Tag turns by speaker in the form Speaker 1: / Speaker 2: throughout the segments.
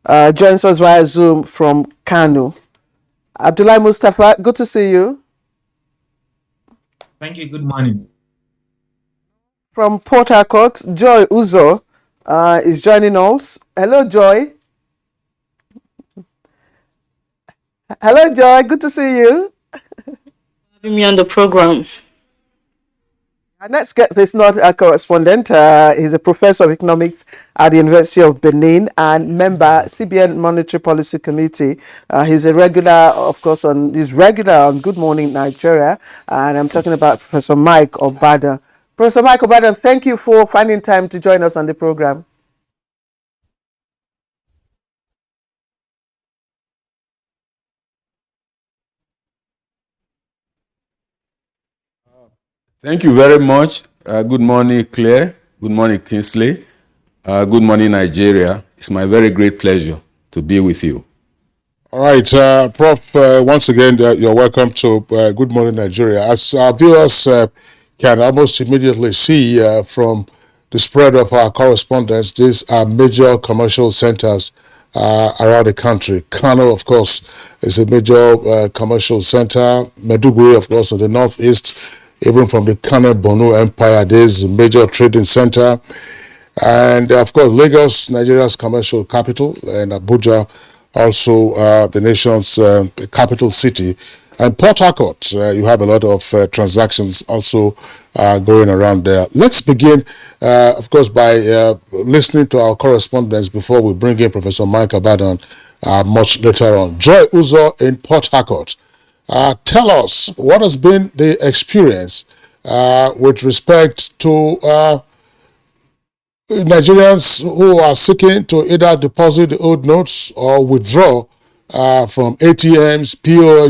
Speaker 1: joins us via Zoom from Kano. Abdullah Mustafa, good to see you.
Speaker 2: Thank you. Good morning.
Speaker 1: From Port Harcourt, Joy Uzo is joining us. Hello, Joy. Hello, Joy. Good to see you.
Speaker 3: Having me on the program.
Speaker 1: Our next guest is not a correspondent. He's a professor of economics at the University of Benin and member CBN Monetary Policy Committee. He's regular on Good Morning Nigeria, and I'm talking about Professor Mike Obada. Professor Mike Obada, thank you for finding time to join us on the program.
Speaker 4: Thank you very much. Good morning, Claire. Good morning, Kingsley. Good morning, Nigeria. It's my very great pleasure to be with you.
Speaker 5: All right, Prof, once again, you're welcome to Good Morning Nigeria. As our viewers can almost immediately see from the spread of our correspondence, these are major commercial centers around the country. Kano, of course, is a major commercial center. Maiduguri, of course, in the northeast, even from the Kano-Borno Empire, there's a major trading center. And, of course, Lagos, Nigeria's commercial capital, and Abuja, also the nation's capital city. And Port Harcourt, you have a lot of transactions also going around there. Let's begin, of course, by listening to our correspondence before we bring in Professor Mike Abadan much later on. Joy Uzo in Port Harcourt. Tell us, what has been the experience with respect to Nigerians who are seeking to either deposit the old notes or withdraw from ATMs,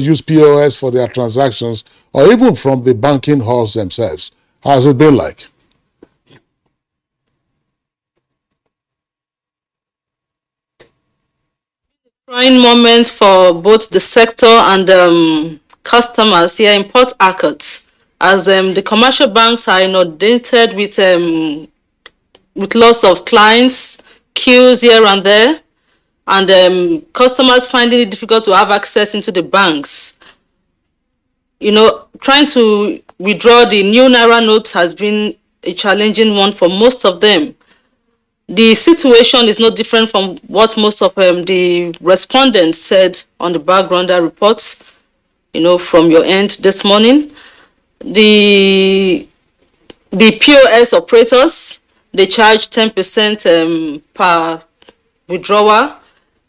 Speaker 5: use POS for their transactions, or even from the banking halls themselves? How has it been like?
Speaker 3: Trying moment for both the sector and customers here in Port Harcourt, as the commercial banks are inundated with lots of clients, queues here and there, and customers finding it difficult to have access into the banks. Trying to withdraw the new Naira notes has been a challenging one for most of them. The situation is no different from what most of the respondents said on the backgrounder reports, from your end this morning. The POS operators, they charge 10% per withdrawal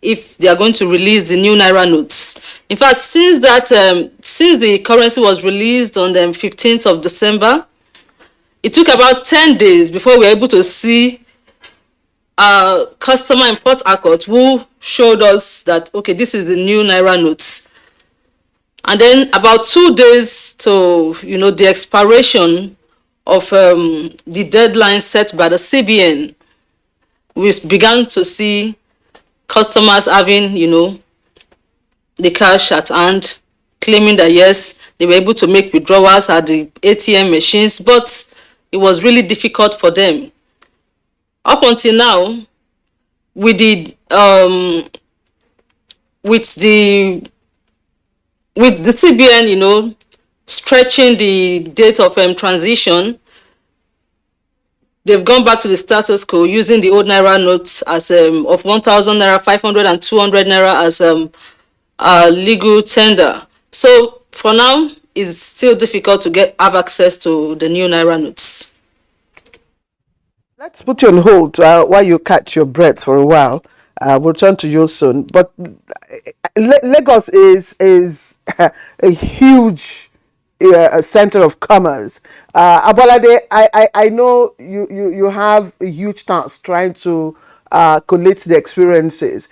Speaker 3: if they are going to release the new Naira notes. In fact, since the currency was released on the 15th of December, it took about 10 days before we were able to see a customer in Port Harcourt who showed us that, okay, this is the new Naira notes. And then about 2 days to, the expiration of the deadline set by the CBN, we began to see customers having, the cash at hand, claiming that, yes, they were able to make withdrawals at the ATM machines, but it was really difficult for them. Up until now, with the CBN, stretching the date of transition, they've gone back to the status quo using the old Naira notes as of 1,000 Naira, 500 and 200 Naira as a legal tender. So for now, it's still difficult to have access to the new Naira notes.
Speaker 1: Let's put you on hold while you catch your breath for a while. We'll turn to you soon. But Lagos is a huge center of commerce. Abolade, I know you have a huge task trying to collate the experiences.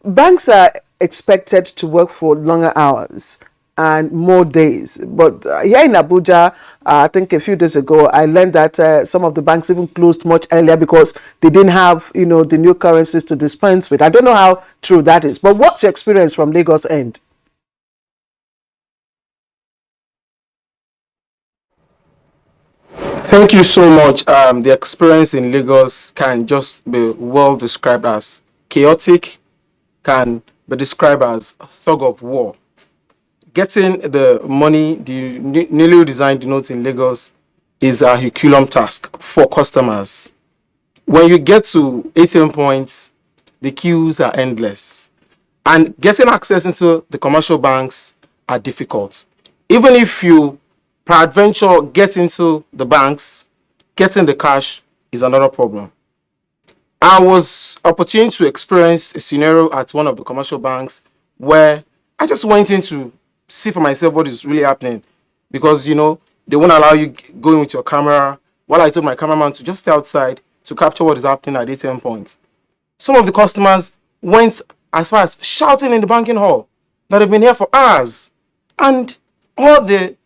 Speaker 1: Banks are expected to work for longer hours and more days. But here in Abuja, I think a few days ago, I learned that some of the banks even closed much earlier because they didn't have, the new currencies to dispense with. I don't know how true that is. But what's your experience from Lagos end?
Speaker 6: Thank you so much. The experience in Lagos can just be well described as chaotic,
Speaker 2: can be described as a thug of war. Getting the money, the newly designed notes in Lagos, is a Herculean task for customers. When you get to ATM points, the queues are endless, and getting access into the commercial banks are difficult. Even if you peradventure get into the banks, getting the cash is another problem. I was opportune to experience a scenario at one of the commercial banks where I just went in to see for myself what is really happening, because they won't allow you going with your camera. While I told my cameraman to just stay outside to capture what is happening at ATM points, some of the customers went as far as shouting in the banking hall that they've been here for hours, and all they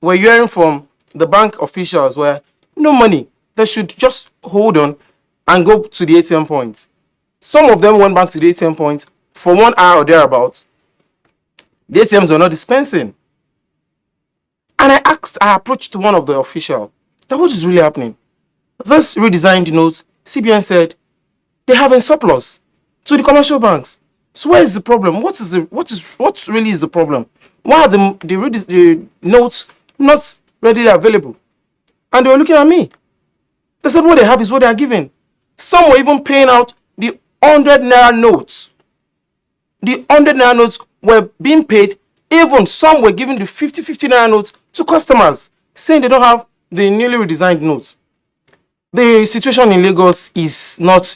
Speaker 2: were hearing from the bank officials were no money. They should just hold on and go to the ATM point. Some of them went back to the ATM point for 1 hour or thereabouts. The ATMs were not dispensing. And I approached one of the officials that what is really happening. This redesigned notes, CBN said they have in surplus to the commercial banks. So where is the problem? What really is the problem? Why are the notes not readily available? And they were looking at me. They said what they have is what they are giving. Some were even paying out the 100 Naira notes. The 100 Naira notes were being paid. Even some were giving the 50 Naira notes to customers, saying they don't have the newly redesigned notes. The situation in Lagos is not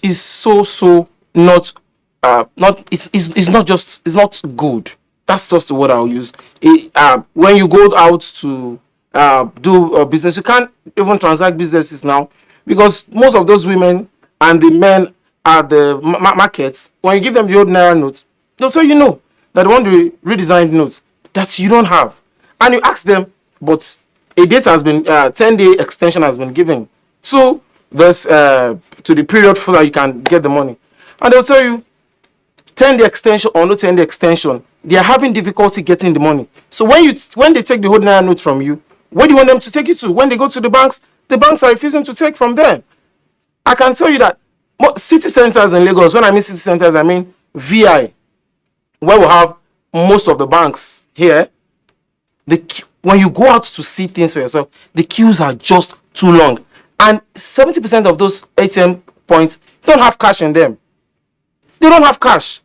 Speaker 2: good. That's just the word I'll use. When you go out to do business, you can't even transact businesses now, because most of those women and the men at the markets, when you give them the old Naira notes, they'll say that they want the redesigned notes that you don't have. And you ask them, but a date has been, 10-day extension has been given to this, to the period for that you can get the money. And they'll tell you, 10-day extension or no 10-day extension, they are having difficulty getting the money. So when they take the whole Naira note from you, where do you want them to take it to? When they go to the banks are refusing to take from them. I can tell you that city centers in Lagos, when I mean city centers, I mean VI, where we have most of the banks here, when you go out to see things for yourself, the queues are just too long. And 70% of those ATM points don't have cash in them. They don't have cash.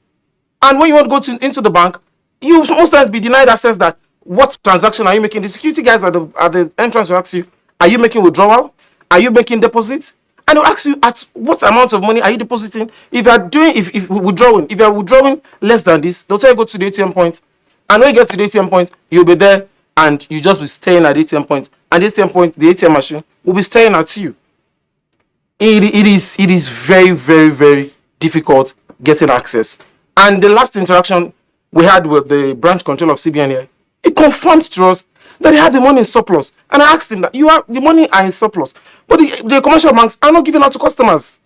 Speaker 2: And when you want to go into the bank, you most times be denied access. That what transaction are you making? The security guys at the entrance will ask you, are you making withdrawal? Are you making deposits? And they'll ask you, at what amount of money are you depositing? If you're withdrawing less than this, they'll tell you go to the ATM point. And when you get to the ATM point, you'll be there and you just be staying at the ATM point. And the ATM point, the ATM machine will be staring at you. It is very, very, very difficult getting access. And the last interaction we had with the branch control of CBN here, it confirmed to us that they have the money in surplus. And I asked him that the money are in surplus, but the commercial banks are not giving out to customers.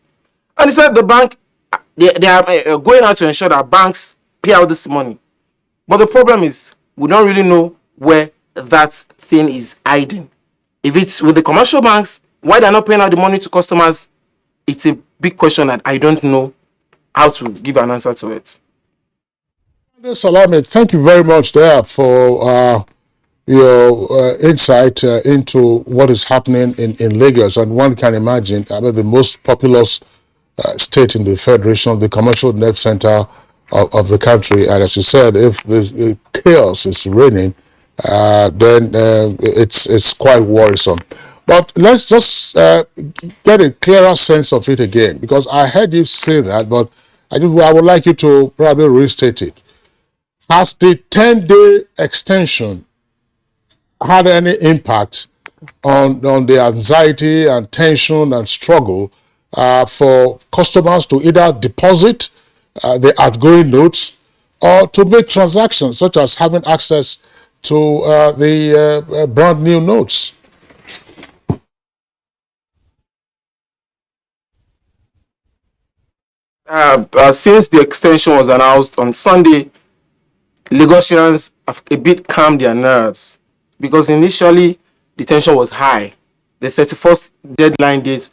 Speaker 2: And he said the bank, they are going out to ensure that banks pay out this money. But the problem is we don't really know where that thing is hiding. If it's with the commercial banks, why they're not paying out the money to customers, it's a big question that I don't know how to give an answer to it.
Speaker 5: Salami, thank you very much there for your insight into what is happening in Lagos. And one can imagine, the most populous state in the federation, the commercial net center of the country. And as you said, if the chaos is reigning, then it's quite worrisome. But let's just get a clearer sense of it again, because I heard you say that, but I would like you to probably restate it. Has the 10-day extension had any impact on the anxiety and tension and struggle for customers to either deposit the outgoing notes or to make transactions, such as having access to the brand new notes?
Speaker 2: Since the extension was announced on Sunday, Lagosians have a bit calmed their nerves, because initially the tension was high. The 31st deadline date,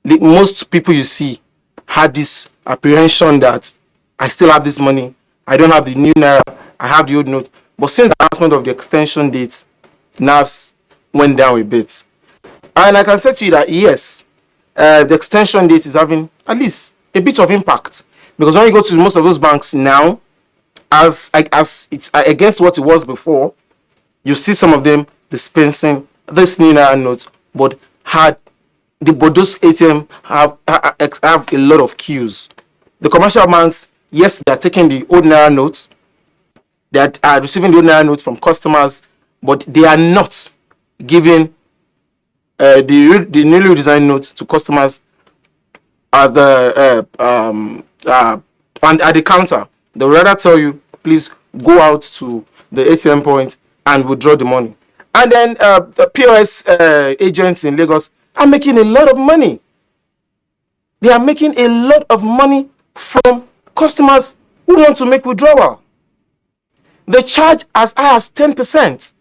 Speaker 2: most people you see had this apprehension that I still have this money. I don't have the new Naira. I have the old note. But since the announcement of the extension date, NAVs went down a bit. And I can say to you that yes, the extension date is having at least a bit of impact. Because when you go to most of those banks now, as it's against what it was before, you see some of them dispensing this new Naira note, but those ATM have a lot of queues. The commercial banks, yes, they are taking the old Naira notes, they are receiving the old Naira notes from customers, but they are not giving the newly redesigned notes to customers at the and at the counter. They will rather tell you, please go out to the ATM point and withdraw the money. And then the POS agents in Lagos are making a lot of money. They are making a lot of money from customers who want to make withdrawal. They charge as high as 10%.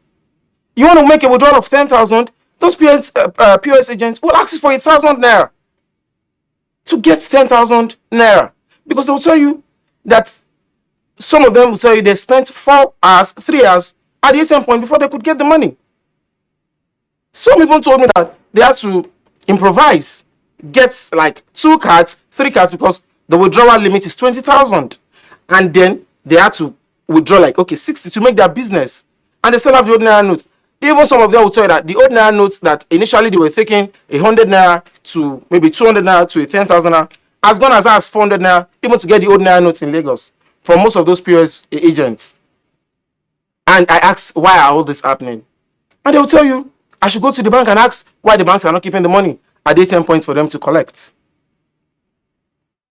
Speaker 2: You want to make a withdrawal of 10,000, those POS agents will ask you for 1,000 naira to get 10,000 naira, because they will tell you that some of them will tell you they spent 4 hours, 3 hours at the ATM point before they could get the money. Some even told me that they had to improvise, get like 2 cards, 3 cards, because the withdrawal limit is 20,000, and then they had to withdraw like 60 to make their business, and they still have the old Naira note. Even some of them will tell you that the old Naira notes that initially they were taking 100 naira to maybe 200 naira to 10,000 naira has gone as high as 400 naira even to get the old Naira notes in Lagos for most of those POS agents. And I asked, why are all this happening? And they will tell you, I should go to the bank and ask why the banks are not keeping the money at the ATM points for them to collect.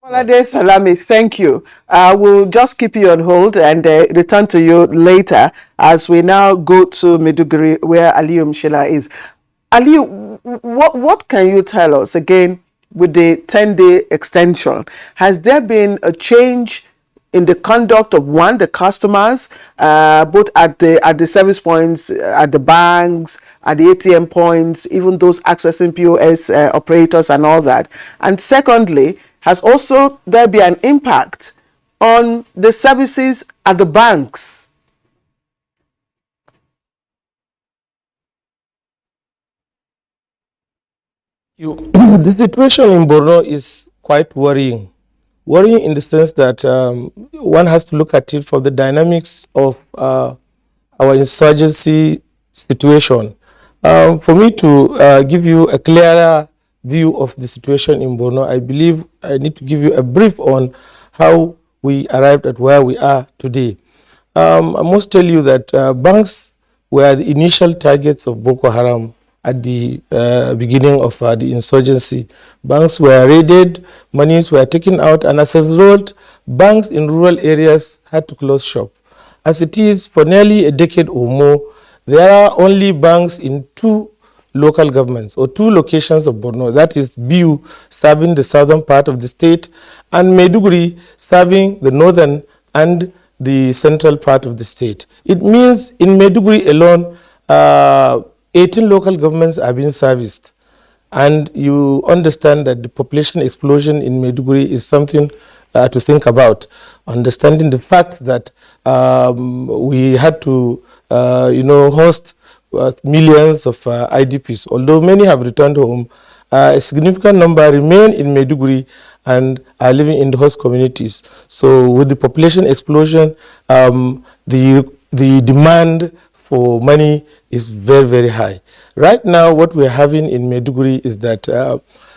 Speaker 1: Olade Salami, thank you. We'll just keep you on hold and return to you later as we now go to Maiduguri, where Aliyu Mshila is. Aliyu, what can you tell us again with the 10-day extension? Has there been a change in the conduct of the customers, both at the service points, at the banks, at the ATM points, even those accessing POS operators and all that? And secondly, has also there been an impact on the services at the banks?
Speaker 6: The situation in Borno is quite worrying. Worrying in the sense that one has to look at it from the dynamics of our insurgency situation. For me to give you a clearer view of the situation in Borno, I believe I need to give you a brief on how we arrived at where we are today. I must tell you that banks were the initial targets of Boko Haram at the beginning of the insurgency. Banks were raided, monies were taken out, and as a result, banks in rural areas had to close shop. As it is, for nearly a decade or more, there are only banks in 2 local governments or 2 locations of Borno, that is Biu serving the southern part of the state and Maiduguri serving the northern and the central part of the state. It means in Maiduguri alone, 18 local governments are being serviced. And you understand that the population explosion in Maiduguri is something to think about, understanding the fact that we had to host millions of IDPs. Although many have returned home, a significant number remain in Maiduguri and are living in the host communities. So with the population explosion, the demand for money is very, very high. Right now, what we're having in Maiduguri is that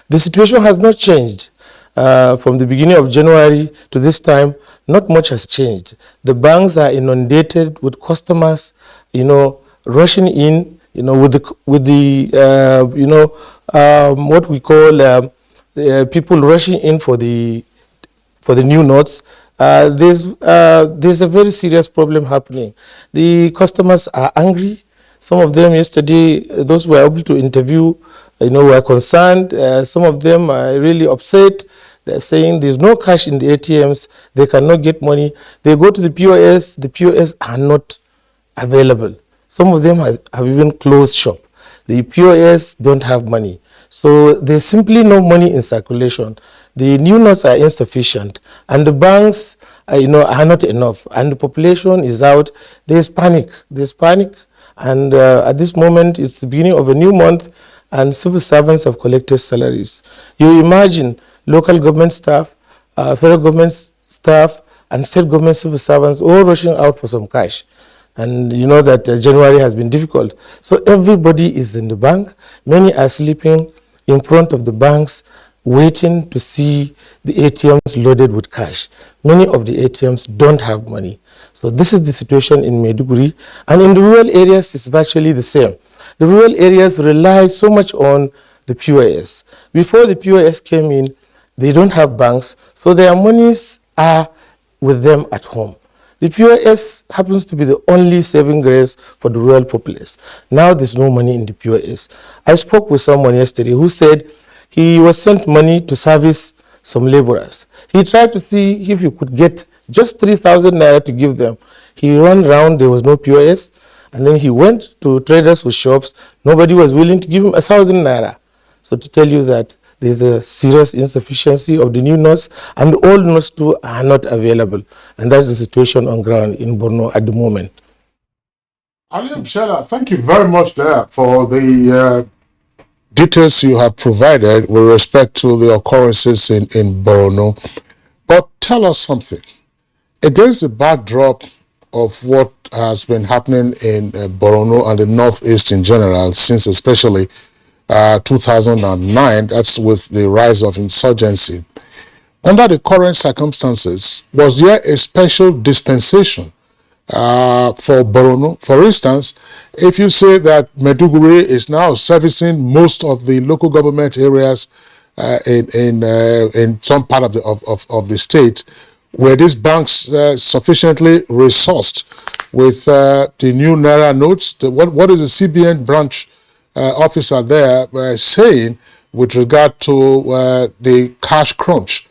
Speaker 6: the situation has not changed. From the beginning of January to this time, not much has changed. The banks are inundated with customers, rushing in, with the what we call people rushing in for the new notes. There's a very serious problem happening. The customers are angry. Some of them yesterday, those who were able to interview, were concerned. Some of them are really upset. They're saying there's no cash in the ATMs. They cannot get money. They go to the POS. The POS are not available. Some of them have even closed shop. The POS don't have money. So there's simply no money in circulation. The new notes are insufficient. And the banks are not enough, and the population is out. There's panic. And at this moment, it's the beginning of a new month, and civil servants have collected salaries. You imagine local government staff, federal government staff, and state government civil servants all rushing out for some cash. And you know that January has been difficult. So everybody is in the bank. Many are sleeping in front of the banks, waiting to see the ATMs loaded with cash. Many of the ATMs don't have money. So this is the situation in Maiduguri. And in the rural areas, it's virtually the same. The rural areas rely so much on the POS. Before the POS came in, they don't have banks, so their monies are with them at home. The POS happens to be the only saving grace for the rural populace. Now there's no money in the POS. I spoke with someone yesterday who said he was sent money to service some laborers. He tried to see if he could get just 3,000 naira to give them. He ran around, there was no POS, and then he went to traders with shops. Nobody was willing to give him 1,000 naira. So to tell you that there's a serious insufficiency of the new notes, and the old notes too are not available. And that's the situation on ground in Borno at the moment.
Speaker 5: Aliam Shela, thank you very much there for the details you have provided with respect to the occurrences in Borno. But tell us something. Against the backdrop of what has been happening in Borno and the Northeast in general, since especially 2009, that's with the rise of insurgency. Under the current circumstances, was there a special dispensation for Borno? For instance, if you say that Maiduguri is now servicing most of the local government areas in some part of the state, were these banks sufficiently resourced with the new Naira notes? What is the CBN branch officer there saying with regard to the cash crunch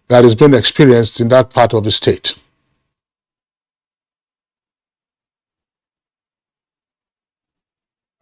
Speaker 5: that is being experienced in that part of the state?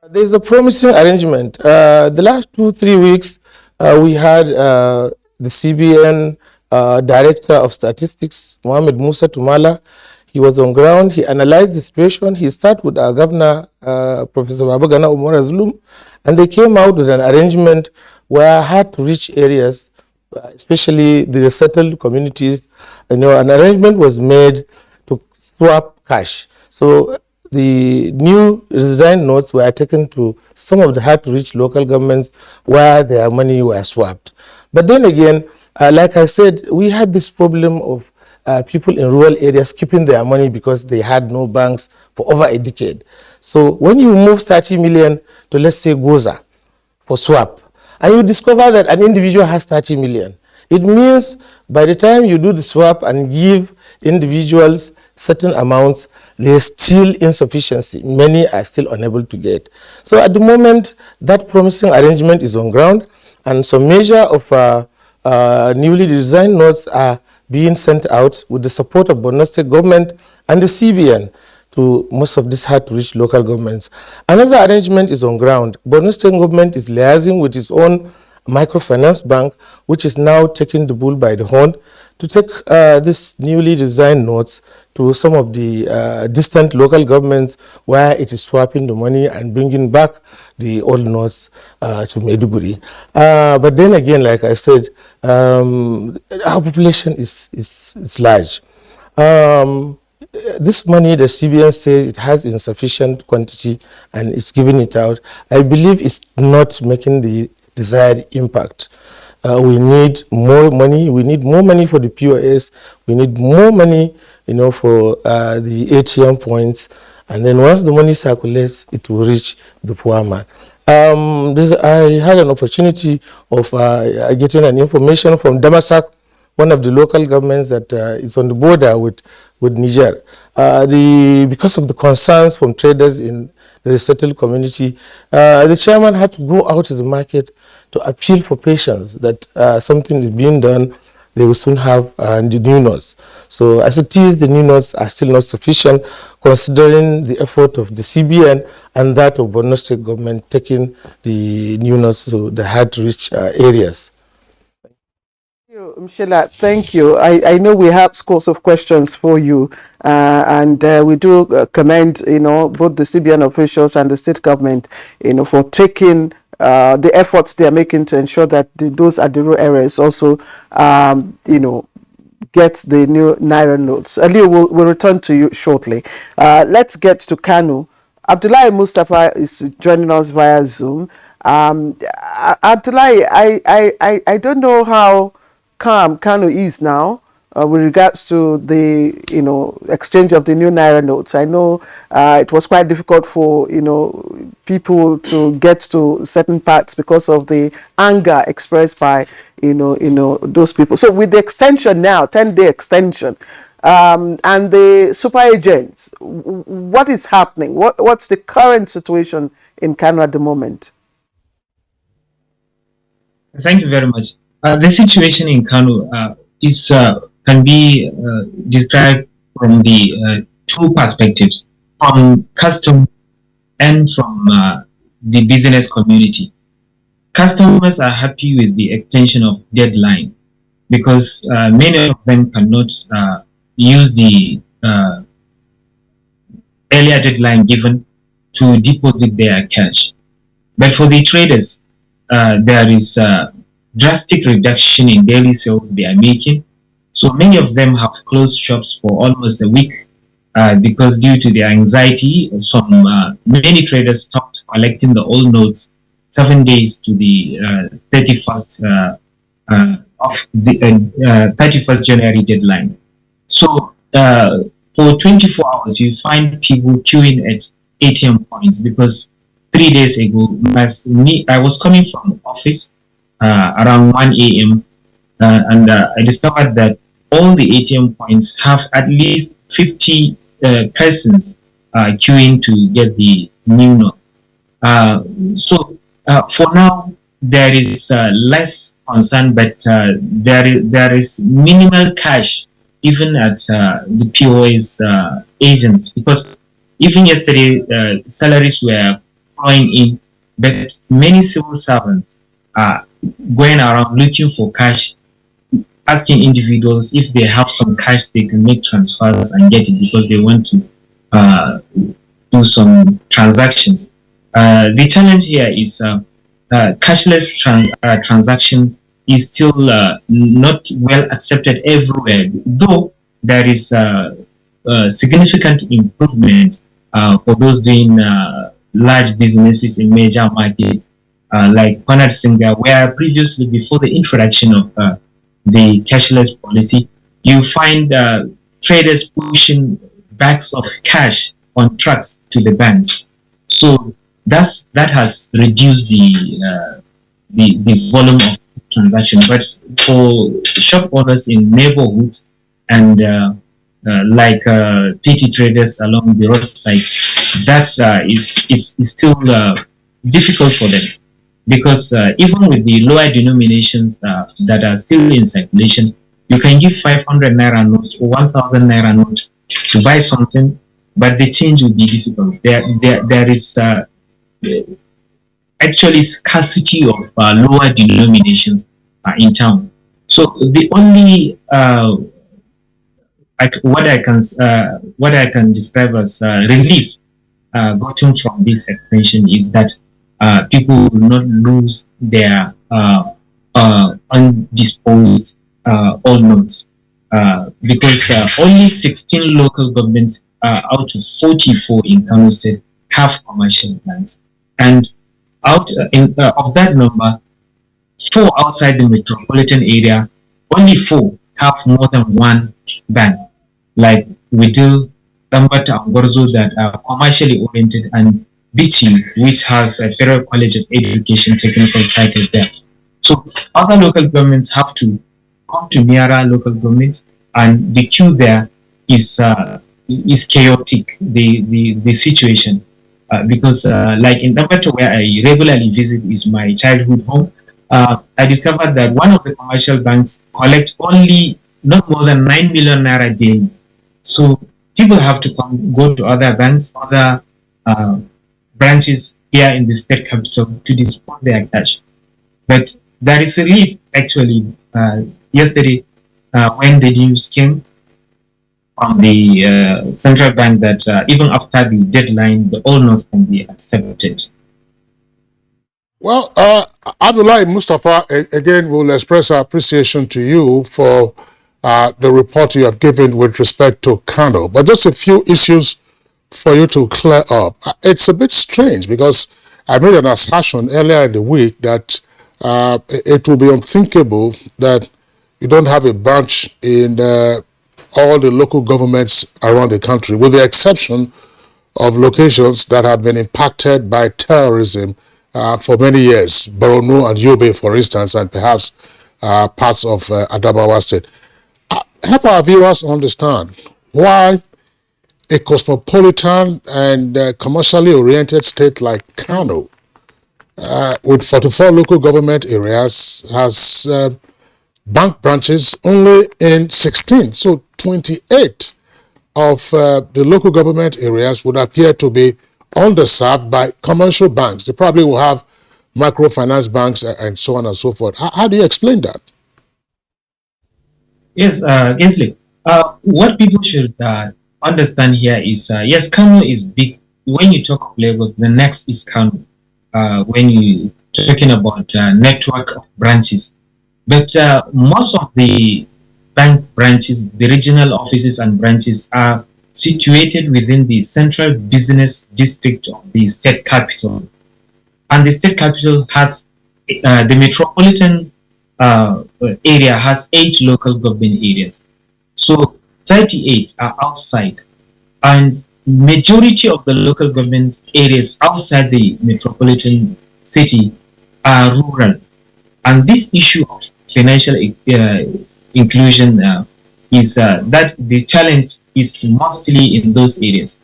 Speaker 6: There's a promising arrangement. The last 2-3 weeks, we had the CBN Director of Statistics, Mohammed Musa Tumala. He was on ground. He analyzed the situation. He started with our governor, Professor Babagana Umar Zulum, and they came out with an arrangement where hard-to-reach areas, especially the settled communities, an arrangement was made to swap cash. So the new design notes were taken to some of the hard-to-reach local governments where their money were swapped. But then again, like I said, we had this problem of people in rural areas keeping their money because they had no banks for over a decade. So when you move 30 million to, let's say, Goza for swap, and you discover that an individual has 30 million, it means by the time you do the swap and give individuals certain amounts, there's still insufficiency. Many are still unable to get. So at the moment, that promising arrangement is on ground, and some measure of newly designed notes are being sent out with the support of Borno State government and the CBN to most of these hard-to-reach local governments. Another arrangement is on ground. Borno State government is liaising with its own microfinance bank, which is now taking the bull by the horn to take these newly designed notes to some of the distant local governments where it is swapping the money and bringing back the old notes to Maiduguri. But then again, like I said, our population is large. This money, the CBN says it has insufficient quantity and it's giving it out. I believe it's not making the desired impact. We need more money. We need more money for the POS. We need more money, for the ATM points. And then once the money circulates, it will reach the poor man. I had an opportunity of getting an information from Damasak, one of the local governments that is on the border with Niger. Because of the concerns from traders in the settled community, the chairman had to go out to the market to appeal for patience that something is being done. They will soon have the new notes. So as it is, the new notes are still not sufficient, considering the effort of the CBN and that of Borno State government taking the new notes to the hard-to-reach areas.
Speaker 1: Mshila, thank you. I know we have scores of questions for you, and we do commend, both the CBN officials and the state government, for taking the efforts they are making to ensure that those at the rural areas also, get the new Naira notes. Ali, we'll return to you shortly. Let's get to Kanu. Abdullahi Mustafa is joining us via Zoom. Abdullahi, I don't know how calm Kanu is now with regards to the exchange of the new Naira notes. I know it was quite difficult for people to get to certain parts because of the anger expressed by those people. So with the extension now, 10-day extension, and the super agents, what is happening? What's the current situation in Kano at the moment?
Speaker 7: Thank you very much. The situation in Kano is can be described from the two perspectives, from custom and from the business community. Customers are happy with the extension of deadline because many of them cannot use the earlier deadline given to deposit their cash. But for the traders, there is a drastic reduction in daily sales they are making. So many of them have closed shops for almost a week because due to their anxiety, many traders stopped collecting the old notes 7 days to the 31st of the 31st January deadline. So for 24 hours, you find people queuing at ATM points because 3 days ago, I was coming from office around 1 a.m. And I discovered that all the ATM points have at least 50 persons queuing to get the new note. So for now, there is less concern, but there is minimal cash even at the POS agents, because even yesterday salaries were flowing in, but many civil servants are going around looking for cash, asking individuals if they have some cash they can make transfers and get it because they want to do some transactions. The challenge here is cashless transaction is still not well accepted everywhere, though there is significant improvement for those doing large businesses in major markets like Konrad Singa, where previously, before the introduction of the cashless policy, you find traders pushing bags of cash on trucks to the banks. So that has reduced the volume of transaction. But for shop owners in neighborhoods and like PT traders along the roadside, that is still difficult for them, because even with the lower denominations that are still in circulation, you can give 500 naira note or 1,000 naira note to buy something, but the change will be difficult. There is actually scarcity of lower denominations in town. So the only what I can describe as relief gotten from this extension is that people will not lose their undisposed old notes, because only 16 local governments out of 44 in Kano State have commercial banks, and out of that number, 4 outside the metropolitan area, only 4 have more than one bank, like Widil, Tambata, and Gorzo, that are commercially oriented, and Bichi, which has a Federal College of Education technical cycle there. So other local governments have to come to Naira local government, and the queue there is chaotic, the situation. Because like in Tambata, where I regularly visit, is my childhood home, I discovered that one of the commercial banks collects only not more than 9 million naira daily. So people have to go to other banks, other branches here in the state capital to dispose their cash. But there is relief actually yesterday when the news came from the central bank that even after the deadline, the all notes can be accepted.
Speaker 5: Well, Abdullahi Mustafa, again, we'll express our appreciation to you for the report you have given with respect to Kano. But just a few issues for you to clear up. It's a bit strange because I made an assertion earlier in the week that it will be unthinkable that you don't have a branch in all the local governments around the country, with the exception of locations that have been impacted by terrorism for many years, Borno and Yobe, for instance, and perhaps parts of Adamawa State. Help our viewers understand why a cosmopolitan and commercially oriented state like Kano, with 44 local government areas, has bank branches only in 16. So 28 of the local government areas would appear to be underserved by commercial banks. They probably will have microfinance banks and so on and so forth. How do you explain that?
Speaker 7: Yes, Gensley. What people should understand here is, yes, Kano is big. When you talk of Lagos, the next is Kano. When you're talking about network of branches. But most of the bank branches, the regional offices and branches are situated within the central business district of the state capital. And the state capital has, the metropolitan area has 8 local government areas. So 38 are outside. And majority of the local government areas outside the metropolitan city are rural. And this issue of financial inclusion is that the challenge is mostly in those areas.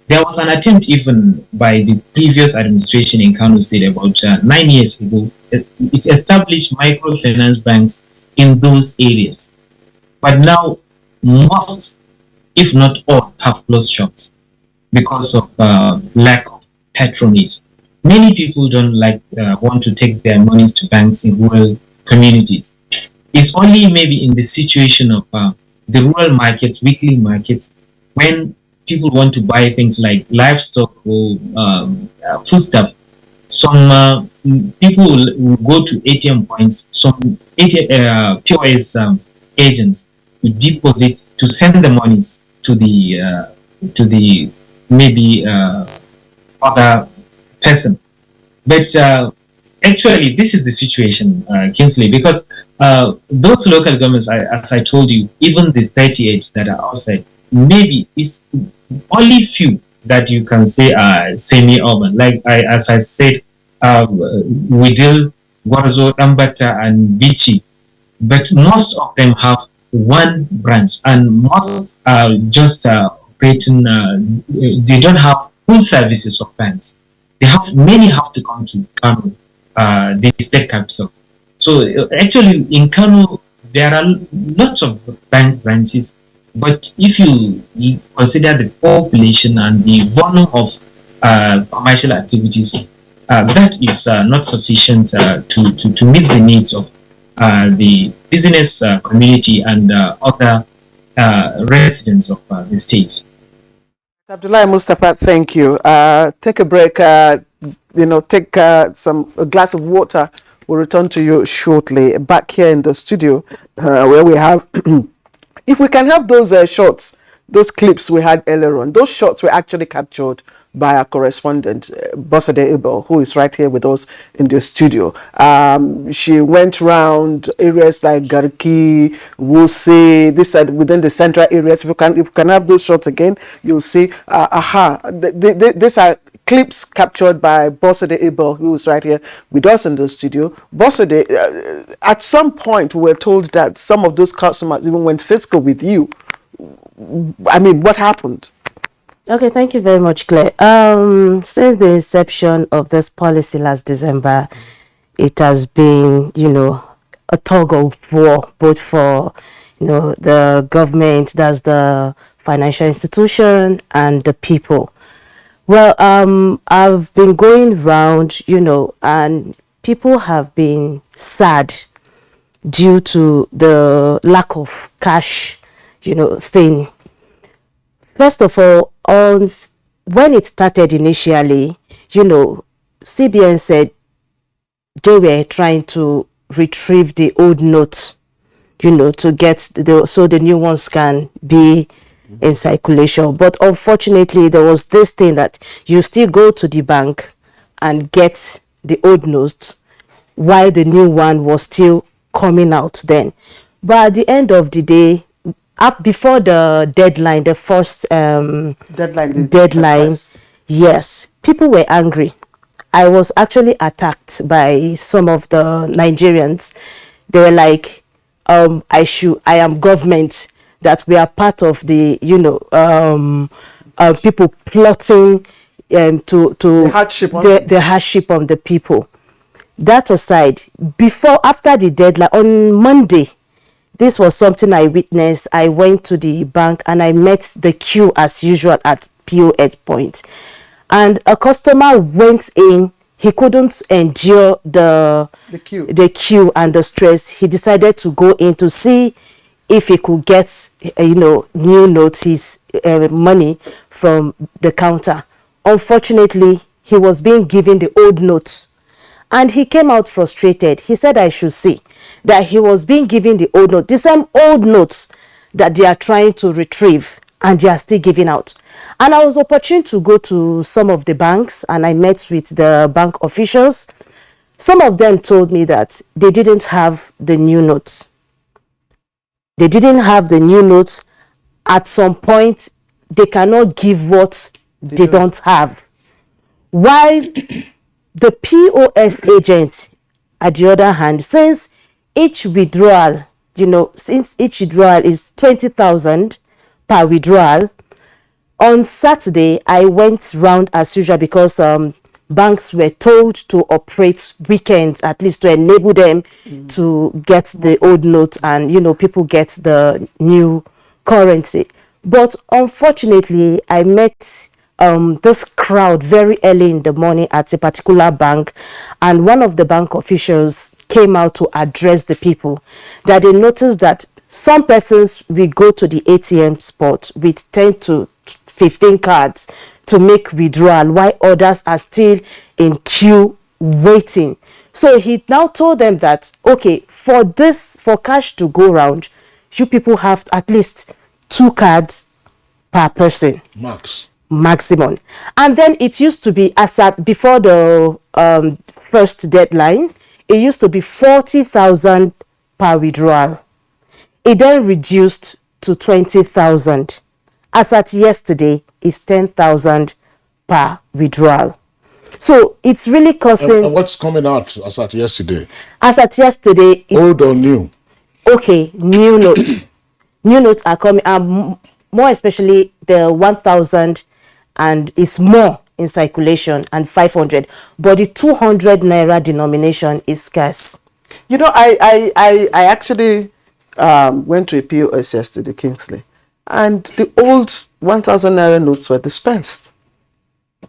Speaker 7: There was an attempt even by the previous administration in Kano State about 9 years ago. It established microfinance banks in those areas. But now most, if not all, have closed shops because of lack of patronage. Many people don't want to take their monies to banks in rural communities. It's only maybe in the situation of the rural market, weekly markets, when people want to buy things like livestock or foodstuff. Some people will go to ATM points, some POS agents to deposit, to send the monies to the maybe other person. But actually, this is the situation, Kingsley, because those local governments, as I told you, even the 38 that are outside, maybe it's only few that you can say are semi-urban. Like as I said, Widil, Gwarzo, Ambata, and Bichi. But most of them have one branch, and most are just operating. They don't have full services of banks. Many have to come to Kano, the state capital. So actually, in Kano, there are lots of bank branches. But if you consider the population and the volume of commercial activities, that is not sufficient to meet the needs of the business community and other residents of the state.
Speaker 1: Abdullahi Mustafa, thank you. Take a break. Take a glass of water. We'll return to you shortly. Back here in the studio, where we have. If we can have those shots, those clips we had earlier on, those shots were actually captured by our correspondent, Bosade Abel, who is right here with us in the studio. She went around areas like Garki, Wuse, this side within the central areas. If you can have those shots again, you'll see, these are clips captured by Bosade Abel, who is right here with us in the studio. Bosade, at some point, we were told that some of those customers even went fiscal with you. I mean, what happened?
Speaker 8: Okay, thank you very much, Claire. Since the inception of this policy last December, it has been, a tug of war, both for, the government, that's the financial institution, and the people. Well, I've been going round, and people have been sad due to the lack of cash, thing. First of all, when it started initially, CBN said they were trying to retrieve the old notes, to get so the new ones can be in circulation. But unfortunately, there was this thing that you still go to the bank and get the old notes while the new one was still coming out then. But at the end of the day, before the deadline, the first deadline, yes, people were angry. I was actually attacked by some of the Nigerians. They were like, I am government, that we are part of the, people plotting to the hardship on the people. That aside, after the deadline on Monday, this was something I witnessed. I went to the bank and I met the queue as usual at POS point. And a customer went in. He couldn't endure the queue and the stress. He decided to go in to see if he could get, new notes, his money from the counter. Unfortunately, he was being given the old notes. And he came out frustrated. He said I should see that he was being given the old note, the same old notes that they are trying to retrieve, and they are still giving out. And I was opportune to go to some of the banks, and I met with the bank officials. Some of them told me that they didn't have the new notes. They didn't have the new notes. At some point, they cannot give what they don't have. While the POS agent, at the other hand, since each withdrawal is 20,000 per withdrawal, on Saturday, I went round as usual because banks were told to operate weekends, at least to enable them to get the old note and, people get the new currency. But unfortunately, I met this crowd very early in the morning at a particular bank, and one of the bank officials came out to address the people, that they noticed that some persons will go to the ATM spot with 10 to 15 cards to make withdrawal, while others are still in queue waiting. So he now told them that, okay, for cash to go round, you people have at least 2 cards per person. Maximum. And then it used to be, before the first deadline, it used to be 40,000 per withdrawal. It then reduced to 20,000. As at yesterday, it's 10,000 per withdrawal. So it's really causing.
Speaker 5: And what's coming out as at yesterday?
Speaker 8: As at yesterday,
Speaker 5: old or new?
Speaker 8: Okay, new notes. New notes are coming, more especially the 1,000, and it's more in circulation, and 500. But the 200 Naira denomination is scarce.
Speaker 1: I actually went to a POS yesterday, Kingsley, and the old 1,000 Naira notes were dispensed.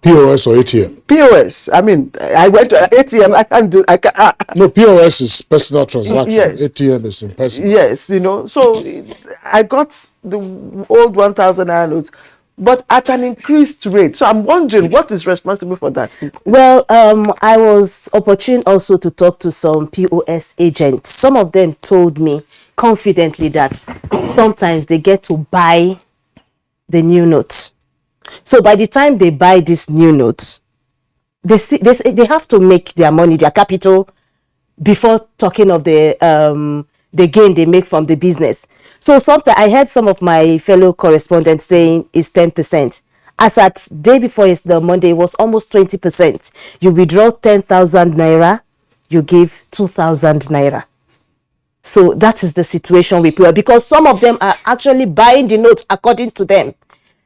Speaker 5: POS or ATM?
Speaker 1: POS. I mean, I went to ATM.
Speaker 5: No, POS is personal transaction.
Speaker 1: Yes.
Speaker 5: ATM is in person.
Speaker 1: Yes, so I got the old 1,000 Naira notes, but at an increased rate. So I'm wondering what is responsible for that.
Speaker 8: Well, I was opportune also to talk to some POS agents. Some of them told me confidently that sometimes they get to buy the new notes. So by the time they buy this new notes, they have to make their money, their capital, before talking of the gain they make from the business. So sometimes I heard some of my fellow correspondents saying it's 10%. As at day before the Monday, it was almost 20%. You withdraw 10,000 Naira, you give 2,000 Naira. So that is the situation with people, because some of them are actually buying the notes according to them.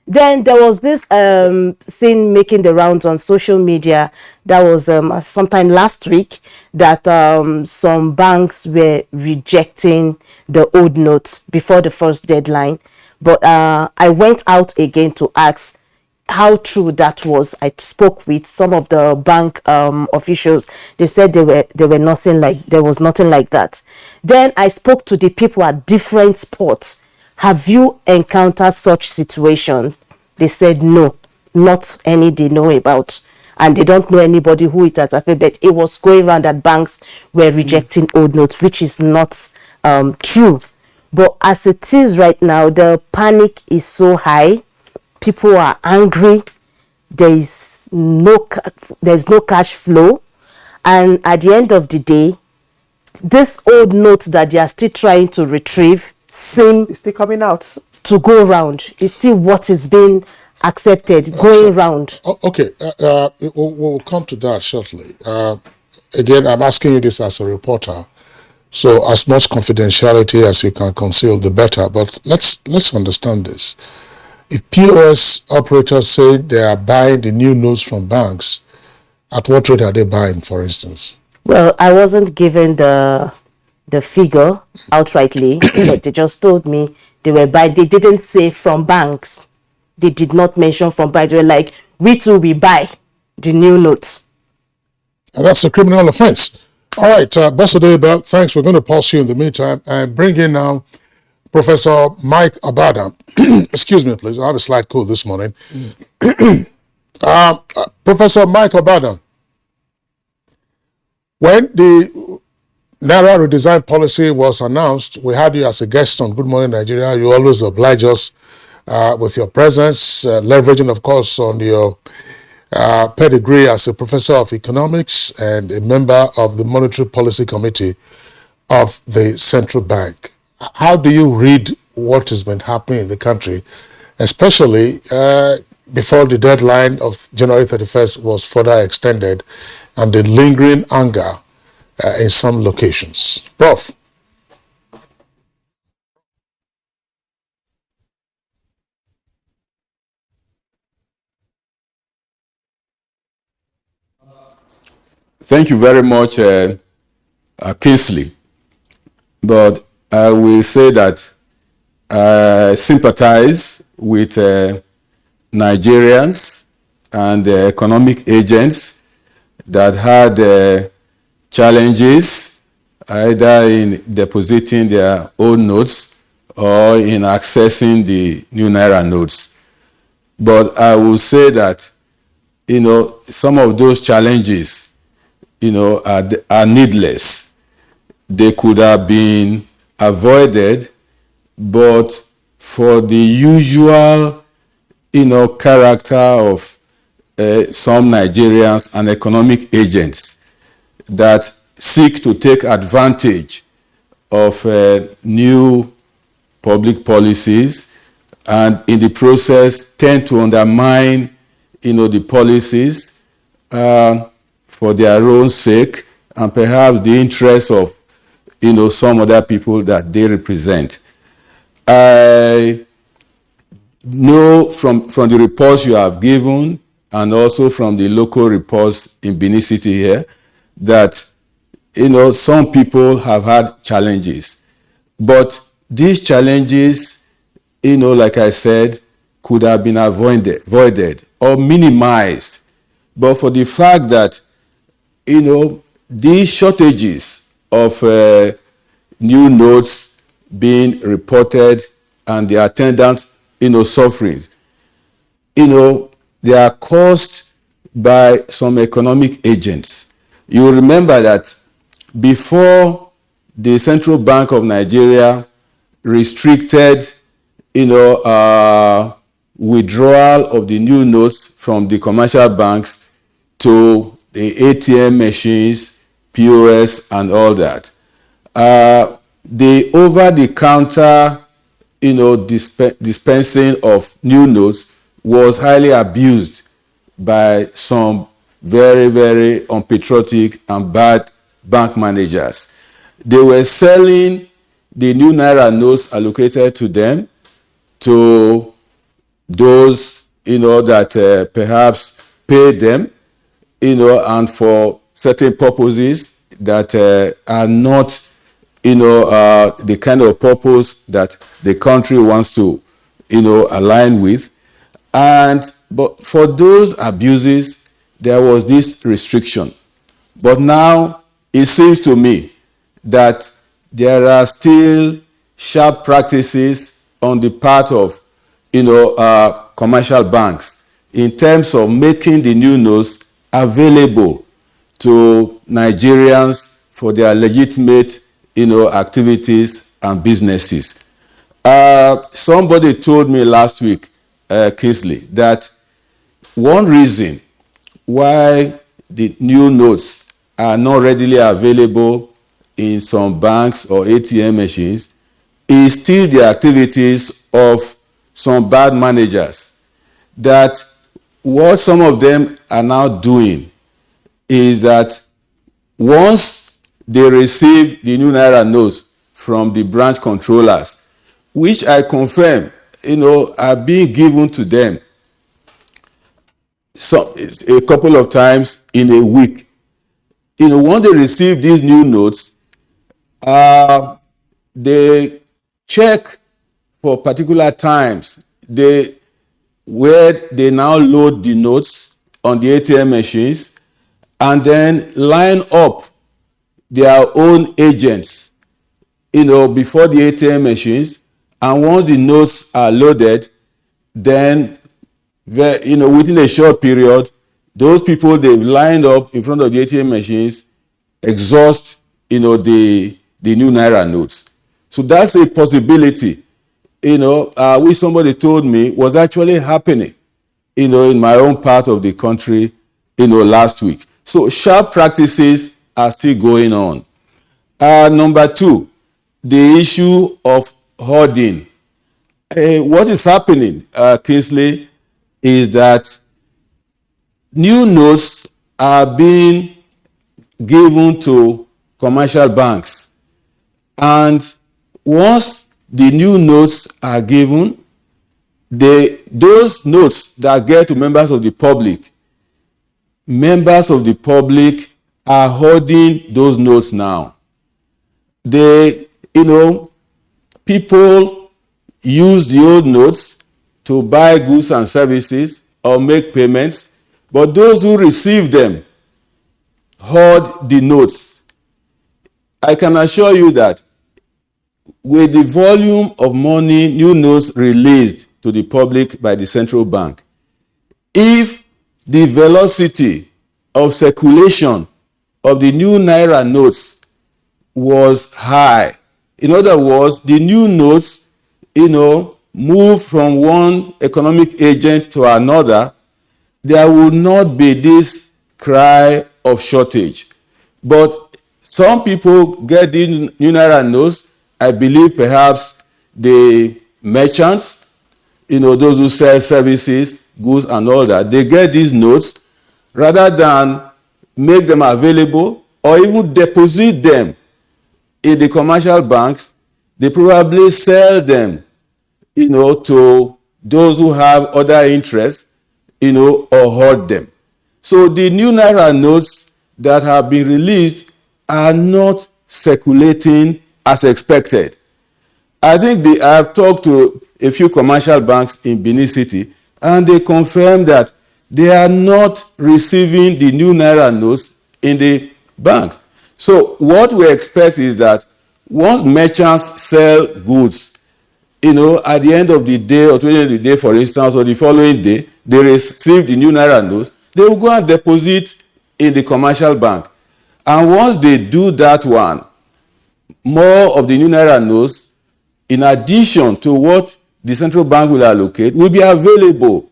Speaker 8: Then there was this thing making the rounds on social media. That was sometime last week, that some banks were rejecting the old notes before the first deadline. But I went out again to ask, how true that was. I spoke with some of the bank officials. They said there was nothing like that. Then I spoke to the people at different spots. Have you encountered such situations? They said no, not any they know about, and they don't know anybody who it has affected. It was going around that banks were rejecting old notes, which is not true. But as it is right now, the panic is so high. People are angry. There's no cash flow, and at the end of the day, this old notes that they are still trying to retrieve seem
Speaker 1: It's still coming out.
Speaker 8: to go around. It's still what is being accepted going round.
Speaker 5: Okay, we'll come to that shortly. Again, I'm asking you this as a reporter, so as much confidentiality as you can conceal, the better. But let's understand this. If POS operators say they are buying the new notes from banks, at what rate are they buying, for instance?
Speaker 8: Well, I wasn't given the figure outrightly, but they just told me they were buying. They didn't say from banks. They did not mention from banks. They were like, we too will buy the new notes.
Speaker 5: And that's a criminal offense. All right, Ambassador Abel, thanks. We're going to pause you in the meantime and bring in now Professor Mike Abadan. Excuse me, please. I have a slight cold this morning. Professor Mike Abadan, when the Naira redesign policy was announced, we had you as a guest on Good Morning Nigeria. You always oblige us with your presence, leveraging, of course, on your pedigree as a professor of economics and a member of the Monetary Policy Committee of the Central Bank. How do you read what has been happening in the country, especially before the deadline of January 31st was further extended and the lingering anger in some locations? Prof.
Speaker 4: Thank you very much, Kingsley. But I will say that I sympathize with Nigerians and economic agents that had challenges either in depositing their own notes or in accessing the new Naira notes. But I will say that, some of those challenges, are needless. They could have been avoided, but for the usual, character of some Nigerians and economic agents that seek to take advantage of new public policies and in the process tend to undermine, the policies for their own sake and perhaps the interests of, some other people that they represent. I know from the reports you have given and also from the local reports in Benin City here that, some people have had challenges. But these challenges, like I said, could have been avoided or minimized. But for the fact that, these shortages of new notes being reported and the attendant, suffering, they are caused by some economic agents. You remember that before the Central Bank of Nigeria restricted, withdrawal of the new notes from the commercial banks to the ATM machines, POS, and all that. The over-the-counter, dispensing of new notes was highly abused by some very, very unpatriotic and bad bank managers. They were selling the new Naira notes allocated to them to those, that perhaps pay them, and for certain purposes that are not, the kind of purpose that the country wants to, align with. But for those abuses, there was this restriction. But now it seems to me that there are still sharp practices on the part of, commercial banks in terms of making the new notes available to Nigerians for their legitimate, activities and businesses. Somebody told me last week, Kingsley, that one reason why the new notes are not readily available in some banks or ATM machines is still the activities of some bad managers. That what some of them are now doing is that once they receive the new Naira notes from the branch controllers, which I confirm, are being given to them a couple of times in a week. Once they receive these new notes, they check for particular times where they now load the notes on the ATM machines and then line up their own agents, before the ATM machines. And once the notes are loaded, then, within a short period, those people they've lined up in front of the ATM machines exhaust, the new Naira notes. So that's a possibility, which somebody told me was actually happening, in my own part of the country, last week. So sharp practices are still going on. Number two, the issue of hoarding. What is happening, Kingsley, is that new notes are being given to commercial banks. And once the new notes are given, those notes that get to members of the public are hoarding those notes now. People use the old notes to buy goods and services or make payments, but those who receive them hoard the notes. I can assure you that with the volume of money new notes released to the public by the central bank, if the velocity of circulation of the new Naira notes was high, in other words, the new notes, move from one economic agent to another, there would not be this cry of shortage. But some people get the new Naira notes. I believe perhaps the merchants, those who sell services, goods and all that, they get these notes rather than make them available or even deposit them in the commercial banks. They probably sell them, to those who have other interests, or hoard them. So the new Naira notes that have been released are not circulating as expected. I think I've talked to a few commercial banks in Benin City, and they confirm that they are not receiving the new Naira notes in the banks. So what we expect is that once merchants sell goods, at the end of the day or 20th of the day, for instance, or the following day, they receive the new Naira notes, they will go and deposit in the commercial bank. And once they do that one, more of the new Naira notes, in addition to what the central bank will allocate, will be available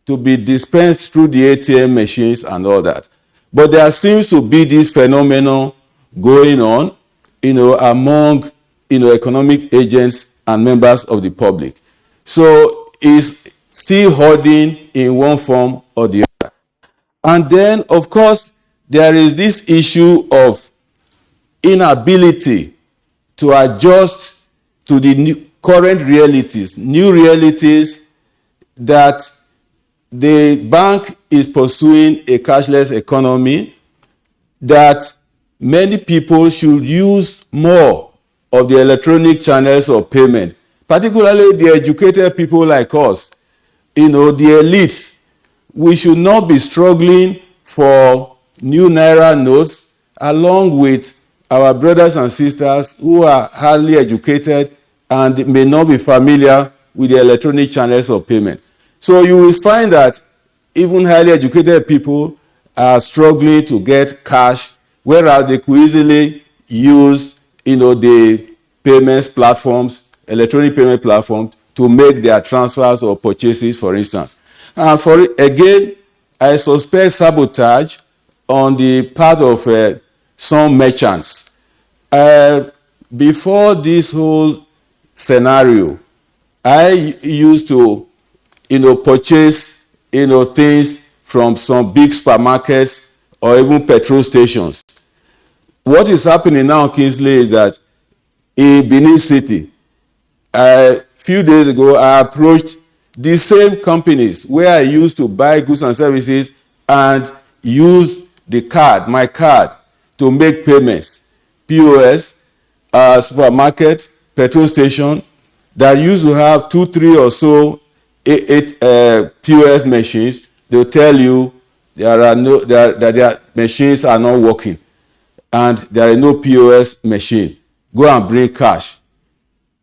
Speaker 4: to be dispensed through the ATM machines and all that. But there seems to be this phenomenon going on, among, economic agents and members of the public. So it's still hoarding in one form or the other. And then, of course, there is this issue of inability to adjust to the current realities, new realities that the bank is pursuing a cashless economy, that many people should use more of the electronic channels of payment, particularly the educated people like us. the elites, we should not be struggling for new Naira notes along with our brothers and sisters who are highly educated and may not be familiar with the electronic channels of payment. So you will find that even highly educated people are struggling to get cash, whereas they could easily use the payments platforms, electronic payment platforms, to make their transfers or purchases, for instance. And again, I suspect sabotage on the part of some merchants. Before this whole scenario, I used to, purchase, things from some big supermarkets or even petrol stations. What is happening now, Kingsley, is that in Benin City, a few days ago, I approached the same companies where I used to buy goods and services and use my card, to make payments. POS, supermarket, petrol station, that used to have 2, 3 or so POS machines. They'll tell you that their machines are not working and there is no POS machine. Go and bring cash.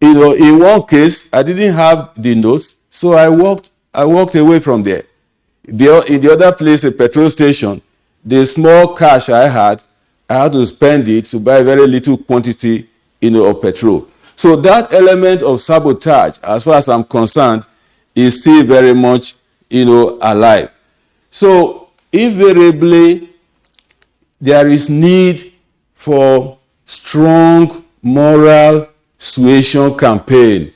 Speaker 4: In one case, I didn't have the notes, so I walked away from there. In the other place, a petrol station, the small cash I had to spend it to buy very little quantity, of petrol. So that element of sabotage, as far as I'm concerned, is still very much, alive. So invariably, there is need for strong moral suasion campaign,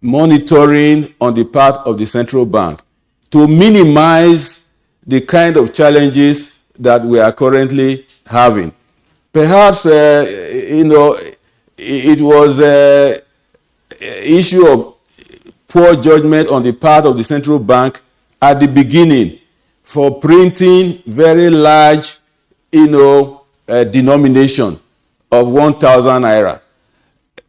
Speaker 4: monitoring on the part of the central bank to minimize the kind of challenges that we are currently having. Perhaps, it was an issue of poor judgment on the part of the central bank at the beginning for printing very large, denomination of 1,000 naira,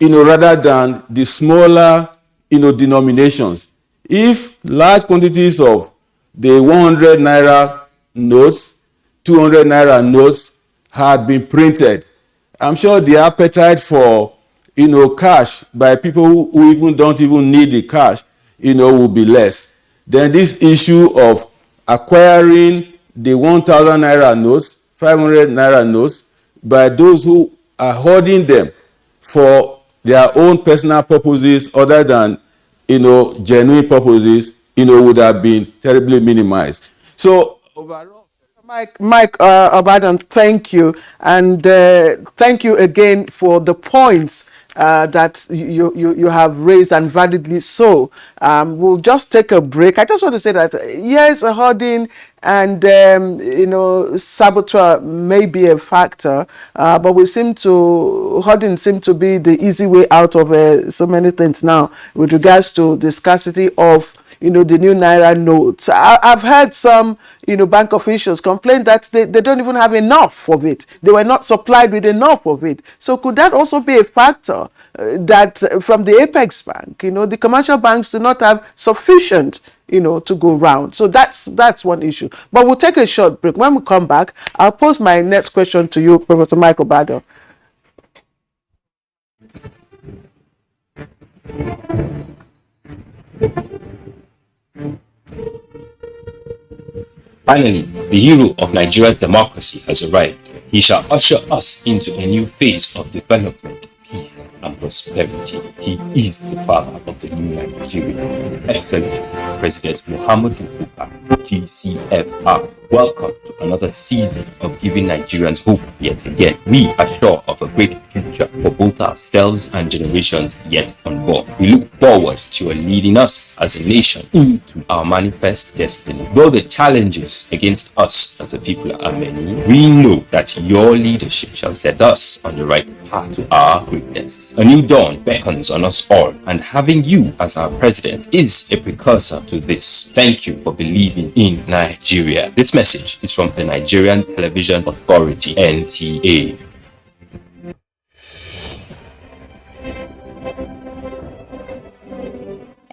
Speaker 4: rather than the smaller, denominations. If large quantities of the 100 naira notes, 200 naira notes had been printed, I'm sure the appetite for, cash by people who even don't even need the cash, will be less. Then this issue of acquiring the 1,000 naira notes, 500 naira notes, by those who are hoarding them for their own personal purposes other than, genuine purposes, would have been terribly minimized. So overall,
Speaker 1: Mike Obadan, thank you, and thank you again for the points that you have raised, and validly so. We'll just take a break. I just want to say that yes, hoarding and saboteur may be a factor, but hoarding seem to be the easy way out of so many things now with regards to the scarcity of the new Naira notes. I've heard some, bank officials complain that they don't even have enough of it. They were not supplied with enough of it. So could that also be a factor that from the Apex Bank, the commercial banks do not have sufficient, to go round. So that's one issue. But we'll take a short break. When we come back, I'll pose my next question to you, Professor Michael Bado.
Speaker 9: Finally, the hero of Nigeria's democracy has arrived. He shall usher us into a new phase of development, peace, and prosperity. He is the father of the new Nigeria, Excellent President Muhammadu Buhari, GCFR. Welcome to another season of giving Nigerians hope yet again. We are sure of a great future for both ourselves and generations yet unborn. We look forward to your leading us as a nation into our manifest destiny. Though the challenges against us as a people are many, we know that your leadership shall set us on the right path to our greatness. A new dawn beckons on us all, and having you as our president is a precursor to this. Thank you for believing in Nigeria. This message is from the Nigerian Television Authority, NTA.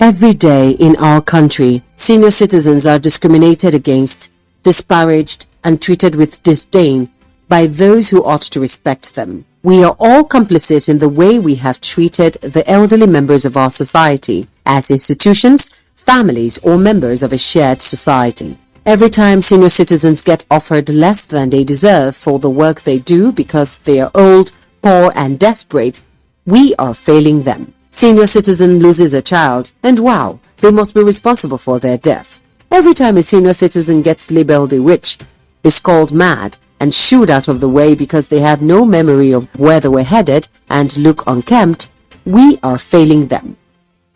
Speaker 10: Every day in our country, senior citizens are discriminated against, disparaged, and treated with disdain by those who ought to respect them. We are all complicit in the way we have treated the elderly members of our society as institutions, families, or members of a shared society. Every time senior citizens get offered less than they deserve for the work they do because they are old, poor, and desperate, we are failing them. Senior citizen loses a child, and wow, they must be responsible for their death. Every time a senior citizen gets labeled a witch, is called mad, and shooed out of the way because they have no memory of where they were headed and look unkempt, we are failing them.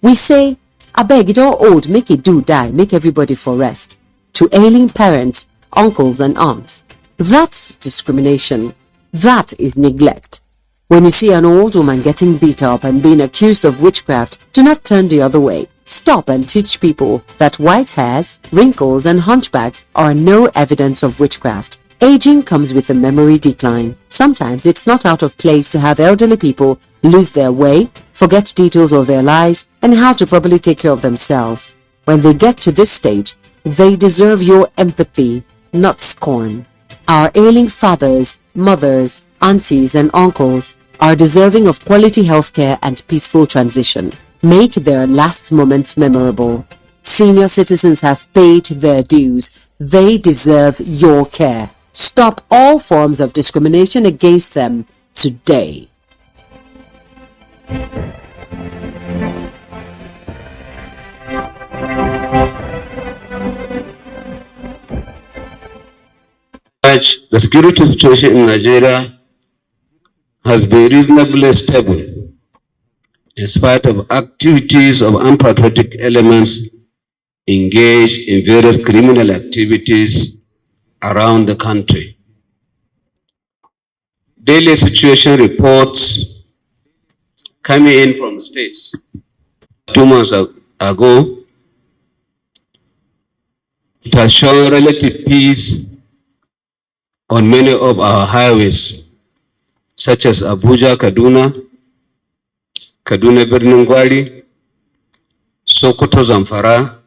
Speaker 10: We say, abeg, it all old, make it do die, make everybody for rest, to ailing parents, uncles, and aunts. That's discrimination. That is neglect. When you see an old woman getting beat up and being accused of witchcraft, do not turn the other way. Stop and teach people that white hairs, wrinkles, and hunchbacks are no evidence of witchcraft. Aging comes with a memory decline. Sometimes it's not out of place to have elderly people lose their way, forget details of their lives, and how to properly take care of themselves. When they get to this stage, they deserve your empathy, not scorn. Our ailing fathers, mothers, aunties, and uncles are deserving of quality healthcare and peaceful transition. Make their last moments memorable. Senior citizens have paid their dues. They deserve your care. Stop all forms of discrimination against them today.
Speaker 11: The security situation in Nigeria has been reasonably stable in spite of activities of unpatriotic elements engaged in various criminal activities around the country. Daily situation reports coming in from states. 2 months ago, it has shown relative peace on many of our highways, such as Abuja, Kaduna Birnin Gwari, Sokoto, Zamfara,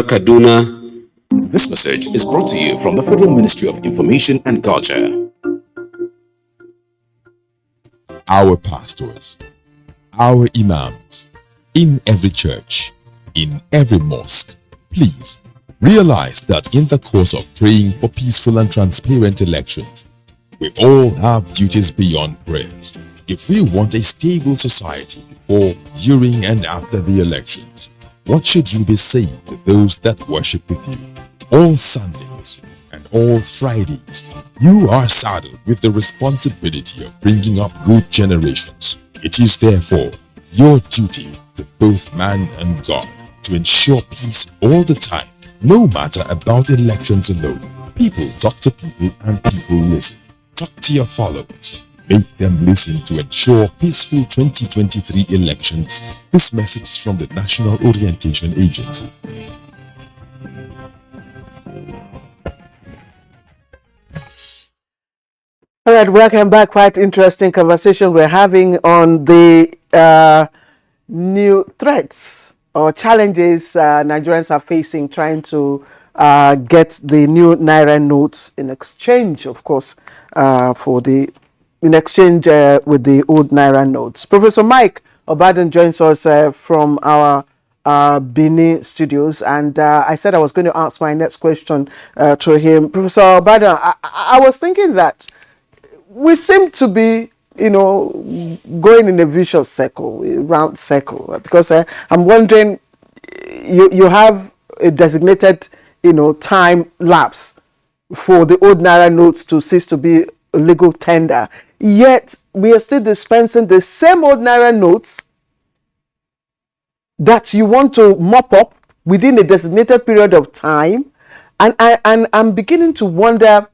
Speaker 11: Kaduna.
Speaker 12: This message is brought to you from the Federal Ministry of Information and Culture. Our pastors, our imams, in every church, in every mosque, please realize that in the course of praying for peaceful and transparent elections, we all have duties beyond prayers. If we want a stable society before, during, and after the elections, what should you be saying to those that worship with you? All Sundays and all Fridays, you are saddled with the responsibility of bringing up good generations. It is therefore your duty to both man and God to ensure peace all the time, no matter about elections alone. People talk to people and people listen. Talk to your followers. Make them listen to ensure peaceful 2023 elections. This message from the National Orientation Agency.
Speaker 1: All right, welcome back. Quite interesting conversation we're having on the new threats or challenges Nigerians are facing trying to get the new Naira notes in exchange, of course, in exchange with the old Naira notes. Professor Mike Obadan joins us from our Benin studios, and I said I was going to ask my next question to him. Professor Obadan, I was thinking that we seem to be, going in a vicious circle, a round circle, because I'm wondering, you have a designated, time lapse for the old Naira notes to cease to be a legal tender, yet we are still dispensing the same old Naira notes that you want to mop up within a designated period of time, and I'm beginning to wonder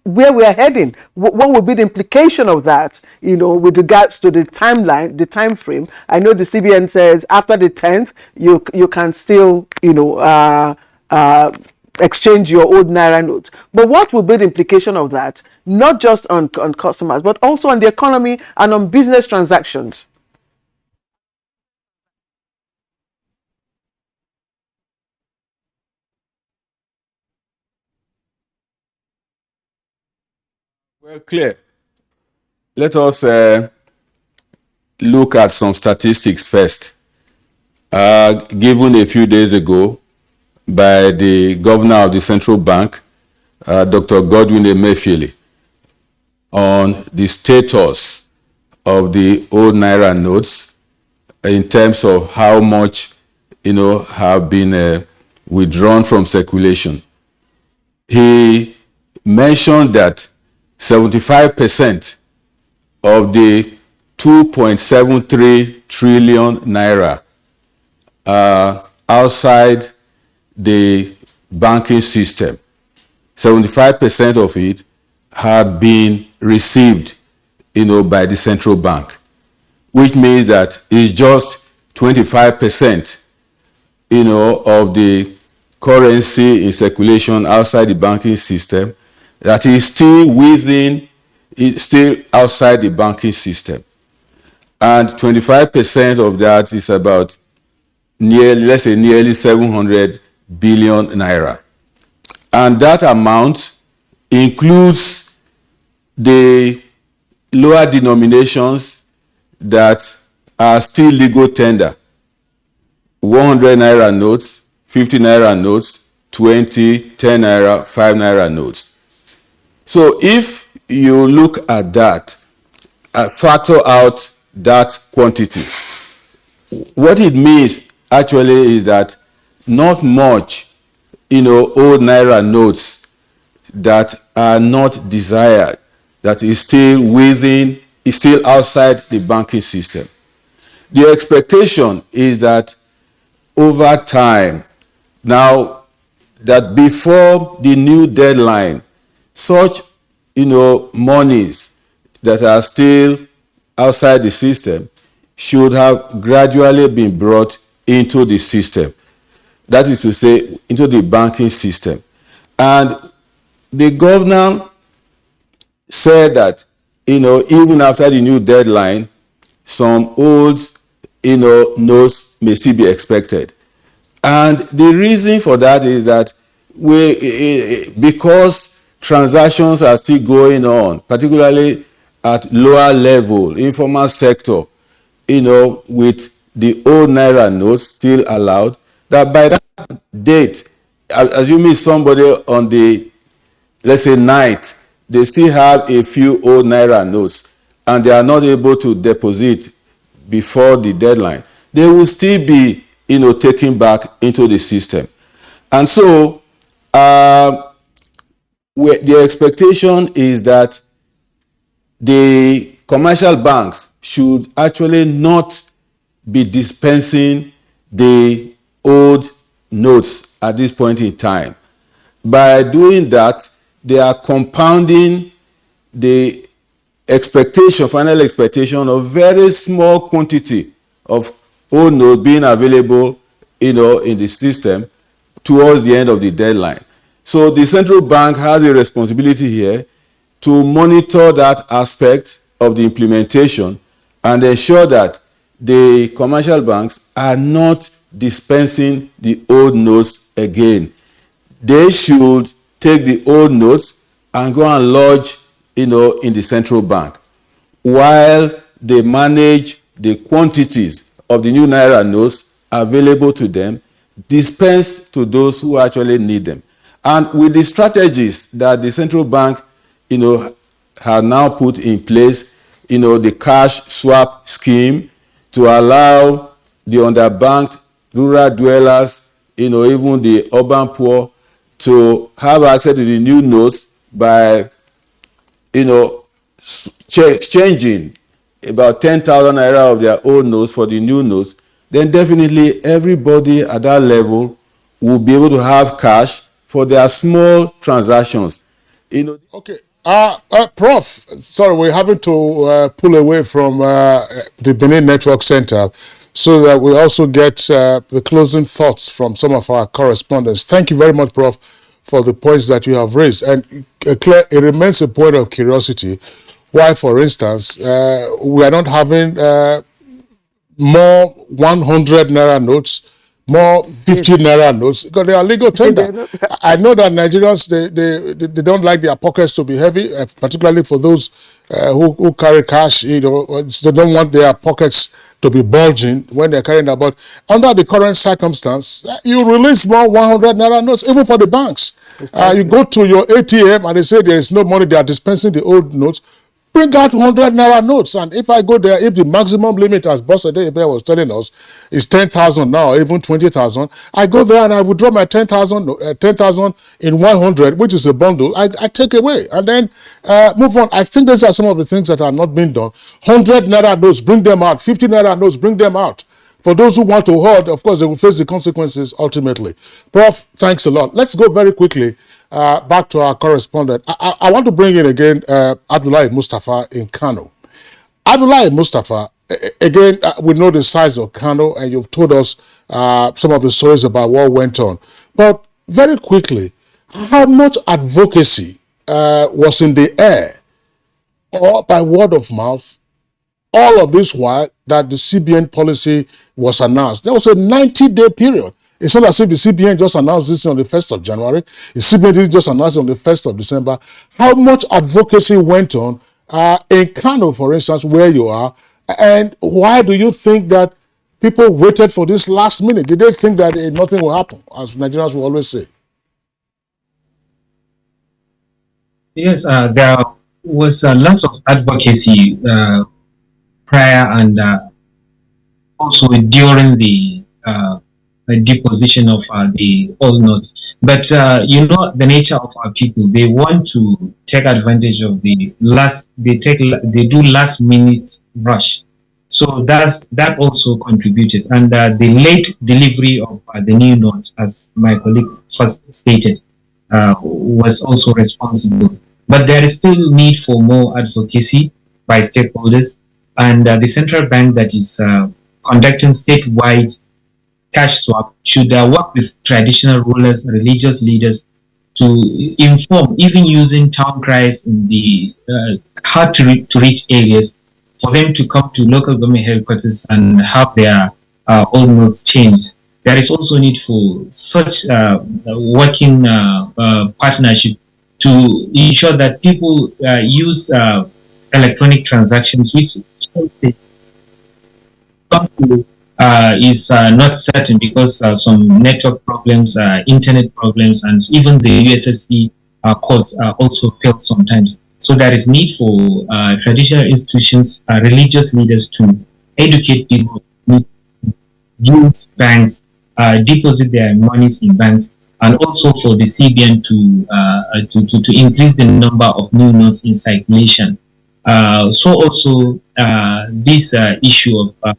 Speaker 1: where we are heading. What will be the implication of that, with regards to the timeline, the time frame? I know the CBN says after the 10th, you can still, exchange your old Naira notes. But what will be the implication of that, not just on customers, but also on the economy and on business transactions?
Speaker 4: Well, clear. Let us look at some statistics first. Given a few days ago by the governor of the central bank, Dr. Godwin Emefiele, on the status of the old Naira notes in terms of how much, have been withdrawn from circulation. He mentioned that 75% of the 2.73 trillion naira outside the banking system. 75% of it had been received, by the central bank, which means that it's just 25%, of the currency in circulation outside the banking system that is still outside the banking system. And 25% of that is about nearly 700 billion naira. And that amount includes the lower denominations that are still legal tender. 100 naira notes, 50 naira notes, 20, 10 naira, 5 naira notes. So if you look at that, factor out that quantity, what it means actually is that not much, old naira notes that are not desired, that is still outside the banking system. The expectation is that over time, now that before the new deadline, such monies that are still outside the system should have gradually been brought into the system. That is to say, into the banking system. And the governor said that, even after the new deadline, some old, notes may still be expected. And the reason for that is that because transactions are still going on, particularly at lower level, informal sector, with the old Naira notes still allowed, that by that date, assuming somebody on the, let's say, night, they still have a few old Naira notes and they are not able to deposit before the deadline, they will still be, taken back into the system. And so, the expectation is that the commercial banks should actually not be dispensing the old notes at this point in time. By doing that, they are compounding the final expectation of very small quantity of old notes being available, in the system towards the end of the deadline. So the central bank has a responsibility here to monitor that aspect of the implementation and ensure that the commercial banks are not dispensing the old notes again. They should take the old notes and go and lodge, in the central bank, while they manage the quantities of the new Naira notes available to them, dispensed to those who actually need them. And with the strategies that the central bank, have now put in place, the cash swap scheme to allow the underbanked rural dwellers, even the urban poor, to have access to the new notes by, exchanging about 10,000 naira of their old notes for the new notes, then definitely everybody at that level will be able to have cash for their small transactions.
Speaker 5: Okay. Prof, sorry, we're having to pull away from the Benin Network Center so that we also get the closing thoughts from some of our correspondents. Thank you very much, Prof, for the points that you have raised. And Claire, it remains a point of curiosity why, for instance, we are not having more 100 Naira notes more 50 naira notes because they are legal tender. I know that Nigerians, they don't like their pockets to be heavy, particularly for those who carry cash. They don't want their pockets to be bulging when they're carrying about. Under the current circumstance, you release more 100 naira notes, even for the banks. You go to your ATM and they say there is no money, they are dispensing the old notes. Bring out 100 naira notes, and if I go there, if the maximum limit, as Boss Adeyebe was telling us, is 10,000 now, even 20,000, I go there and I withdraw my 10,000 in 100, which is a bundle. I take away and then move on. I think these are some of the things that are not being done. 100 naira notes, bring them out. 50 naira notes, bring them out. For those who want to hoard, of course, they will face the consequences ultimately. Prof, thanks a lot. Let's go very quickly back to our correspondent. I want to bring in again Abdullahi Mustafa in Kano. Abdullahi Mustafa, again, we know the size of Kano, and you've told us some of the stories about what went on. But very quickly, how much advocacy was in the air or by word of mouth all of this while that the CBN policy was announced? There was a 90-day period. It's not as if the CBN just announced this on the 1st of January. The CBN didn't just announce it on the 1st of December. How much advocacy went on in Kano, for instance, where you are? And why do you think that people waited for this last minute? Did they think that nothing will happen, as Nigerians will always say?
Speaker 7: Yes, there was lots of advocacy prior and also during the deposition of the old notes. But you know the nature of our people, they want to take advantage of the they do last minute rush. So that also contributed. And the late delivery of the new notes, as my colleague first stated, was also responsible. But there is still need for more advocacy by stakeholders, and the central bank that is conducting statewide cash swap should work with traditional rulers and religious leaders to inform, even using town criers in the hard to reach areas, for them to come to local government headquarters and have their old notes changed. There is also need for such working partnership to ensure that people use electronic transactions, which is not certain because some network problems, internet problems, and even the USSD codes also fail sometimes. So there is need for traditional institutions, religious leaders to educate people, use banks, deposit their monies in banks, and also for the CBN to increase the number of new notes in circulation. So also this issue of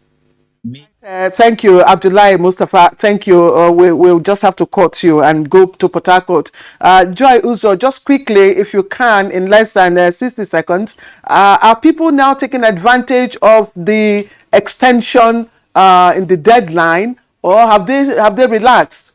Speaker 1: thank you, Abdullahi Mustafa. Thank you. We'll just have to cut you and go to Port Harcourt. Joy Uzo, just quickly, if you can, in less than 60 seconds, are people now taking advantage of the extension in the deadline, or have they relaxed?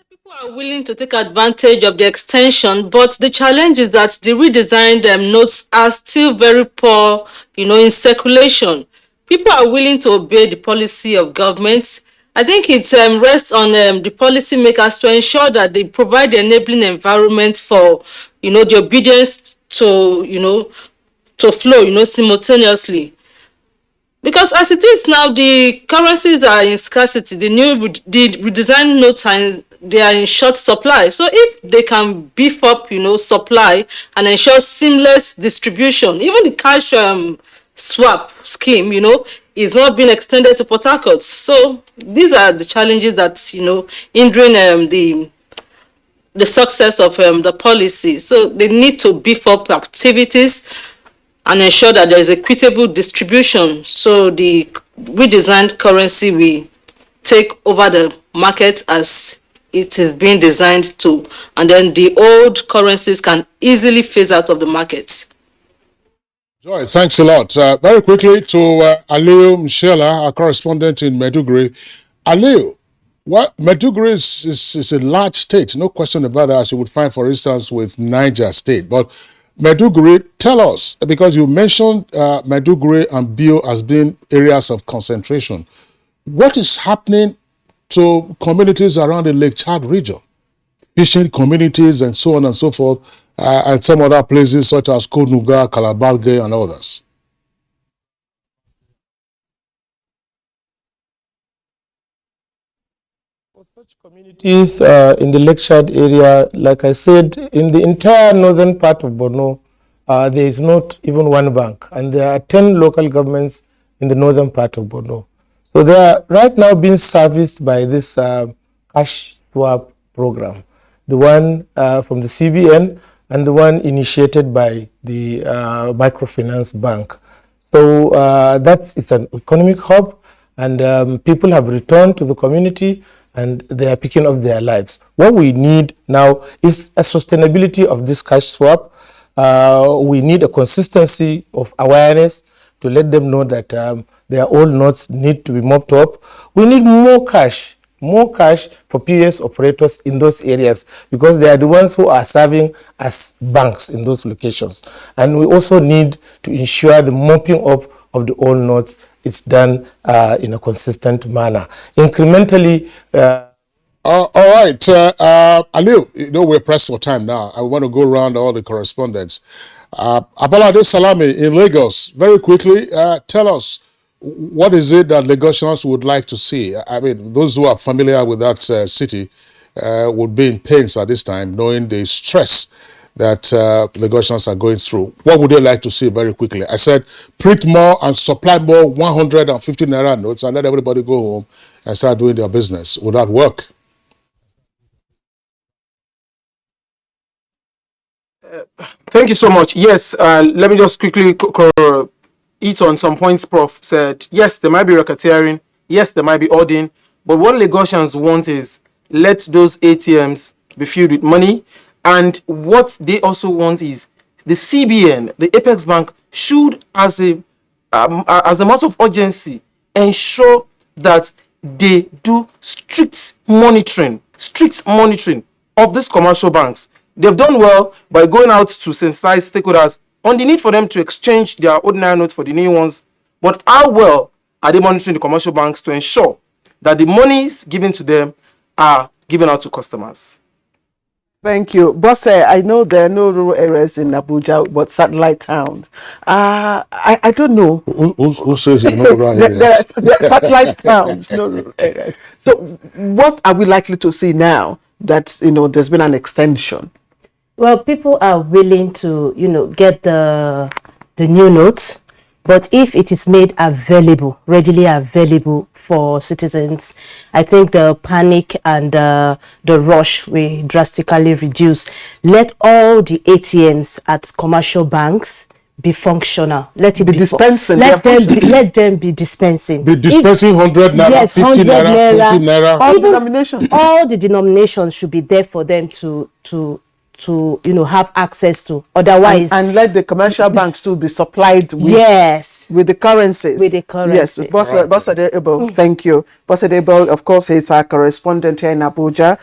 Speaker 3: People are willing to take advantage of the extension, but the challenge is that the redesigned notes are still very poor, in circulation. People are willing to obey the policy of government. I think it rests on the policymakers to ensure that they provide the enabling environment for, the obedience to flow, simultaneously. Because as it is now, the currencies are in scarcity. The redesigned notes they are in short supply. So if they can beef up, supply and ensure seamless distribution, even the cash swap scheme, is not being extended to Port Harcourt. So these are the challenges that, hindering the success of the policy. So they need to beef up activities and ensure that there is equitable distribution, so the redesigned currency will take over the market as it is being designed to, and then the old currencies can easily phase out of the market.
Speaker 5: Joy, thanks a lot. Very quickly to Aliu Mshela, our correspondent in Maiduguri. Aliu, Maiduguri is a large state, no question about that, as you would find, for instance, with Niger State. But Maiduguri, tell us, because you mentioned Maiduguri and Bio as being areas of concentration. What is happening to communities around the Lake Chad region? Fishing communities and so on and so forth, and some other places such as Konuga, Kalabalge, and others.
Speaker 6: For such communities in the Lake Chad area, like I said, in the entire northern part of Borno, there is not even one bank, and there are 10 local governments in the northern part of Borno. So they are right now being serviced by this cash swap program, the one from the CBN and the one initiated by the microfinance bank. So it's an economic hub, and people have returned to the community and they are picking up their lives. What we need now is a sustainability of this cash swap. We need a consistency of awareness to let them know that their old notes need to be mopped up. We need more cash for POS operators in those areas, because they are the ones who are serving as banks in those locations. And we also need to ensure the mopping up of the old notes is done in a consistent manner. Incrementally.
Speaker 5: All right, Aliu, we're pressed for time now. I want to go around all the correspondents. Abolade Salami in Lagos, very quickly, tell us, what is it that Lagosians would like to see? I mean, those who are familiar with that city would be in pains at this time, knowing the stress that Lagosians are going through. What would they like to see very quickly? I said, print more and supply more 150 Naira notes and let everybody go home and start doing their business. Would that work?
Speaker 2: Thank you so much. Yes, let me just quickly eat on some points Prof said. Yes, there might be racketeering. Yes, there might be hoarding. But what Lagosians want is let those ATMs be filled with money. And what they also want is the CBN, the Apex Bank, should, as a matter of urgency, ensure that they do strict monitoring of these commercial banks. They've done well by going out to sensitize stakeholders on the need for them to exchange their ordinary notes for the new ones. But how well are they monitoring the commercial banks to ensure that the monies given to them are given out to customers?
Speaker 1: Thank you. Bosse, I know there are no rural areas in Abuja, but satellite towns. I don't know.
Speaker 5: Who says there are no rural areas?
Speaker 1: there are satellite towns, no rural areas. So what are we likely to see now that, there's been an extension?
Speaker 8: Well, people are willing to, get the new notes, but if it is made available, readily available for citizens, I think the panic and the rush will drastically reduce. Let all the ATMs at commercial banks be functional. Let it be
Speaker 1: dispensing.
Speaker 8: Let them be dispensing.
Speaker 5: Be dispensing 100 Naira,
Speaker 8: yes,
Speaker 5: 50 Naira, 20 Naira.
Speaker 8: All the denominations should be there for them to have access to. Otherwise,
Speaker 1: and let the commercial banks too be supplied with with the currencies. Yes, Bosse Abel, thank you. Bosse Abel, of course, is our correspondent here in Abuja.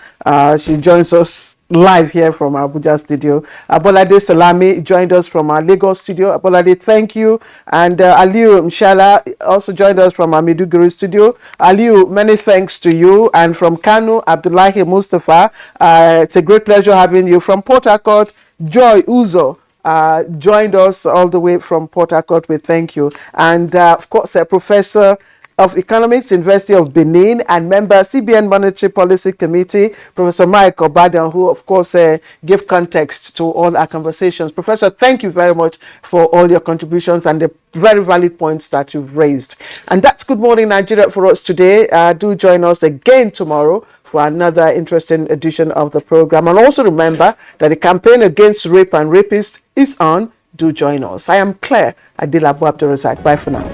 Speaker 1: She joins us live here from our Abuja studio. Abolade Salami joined us from our Lagos studio. Abolade, thank you. And Aliu Mshala also joined us from our Maiduguri studio. Aliu, many thanks to you. And from Kano, Abdullahi Mustafa, it's a great pleasure having you. From Port Harcourt, Joy Uzo joined us all the way from Port Harcourt. We thank you. And of course, Professor of Economics, University of Benin, and member CBN Monetary Policy Committee, Professor Mike Obadan, who of course gave context to all our conversations. Professor, thank you very much for all your contributions and the very valid points that you've raised. And that's Good Morning Nigeria for us today. Do join us again tomorrow for another interesting edition of the program. And also remember that the campaign against rape and rapists is on. Do join us. I am Claire Adilabu Abdurrazak. Bye for now.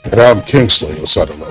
Speaker 5: And I'm Kingsley Osadolo.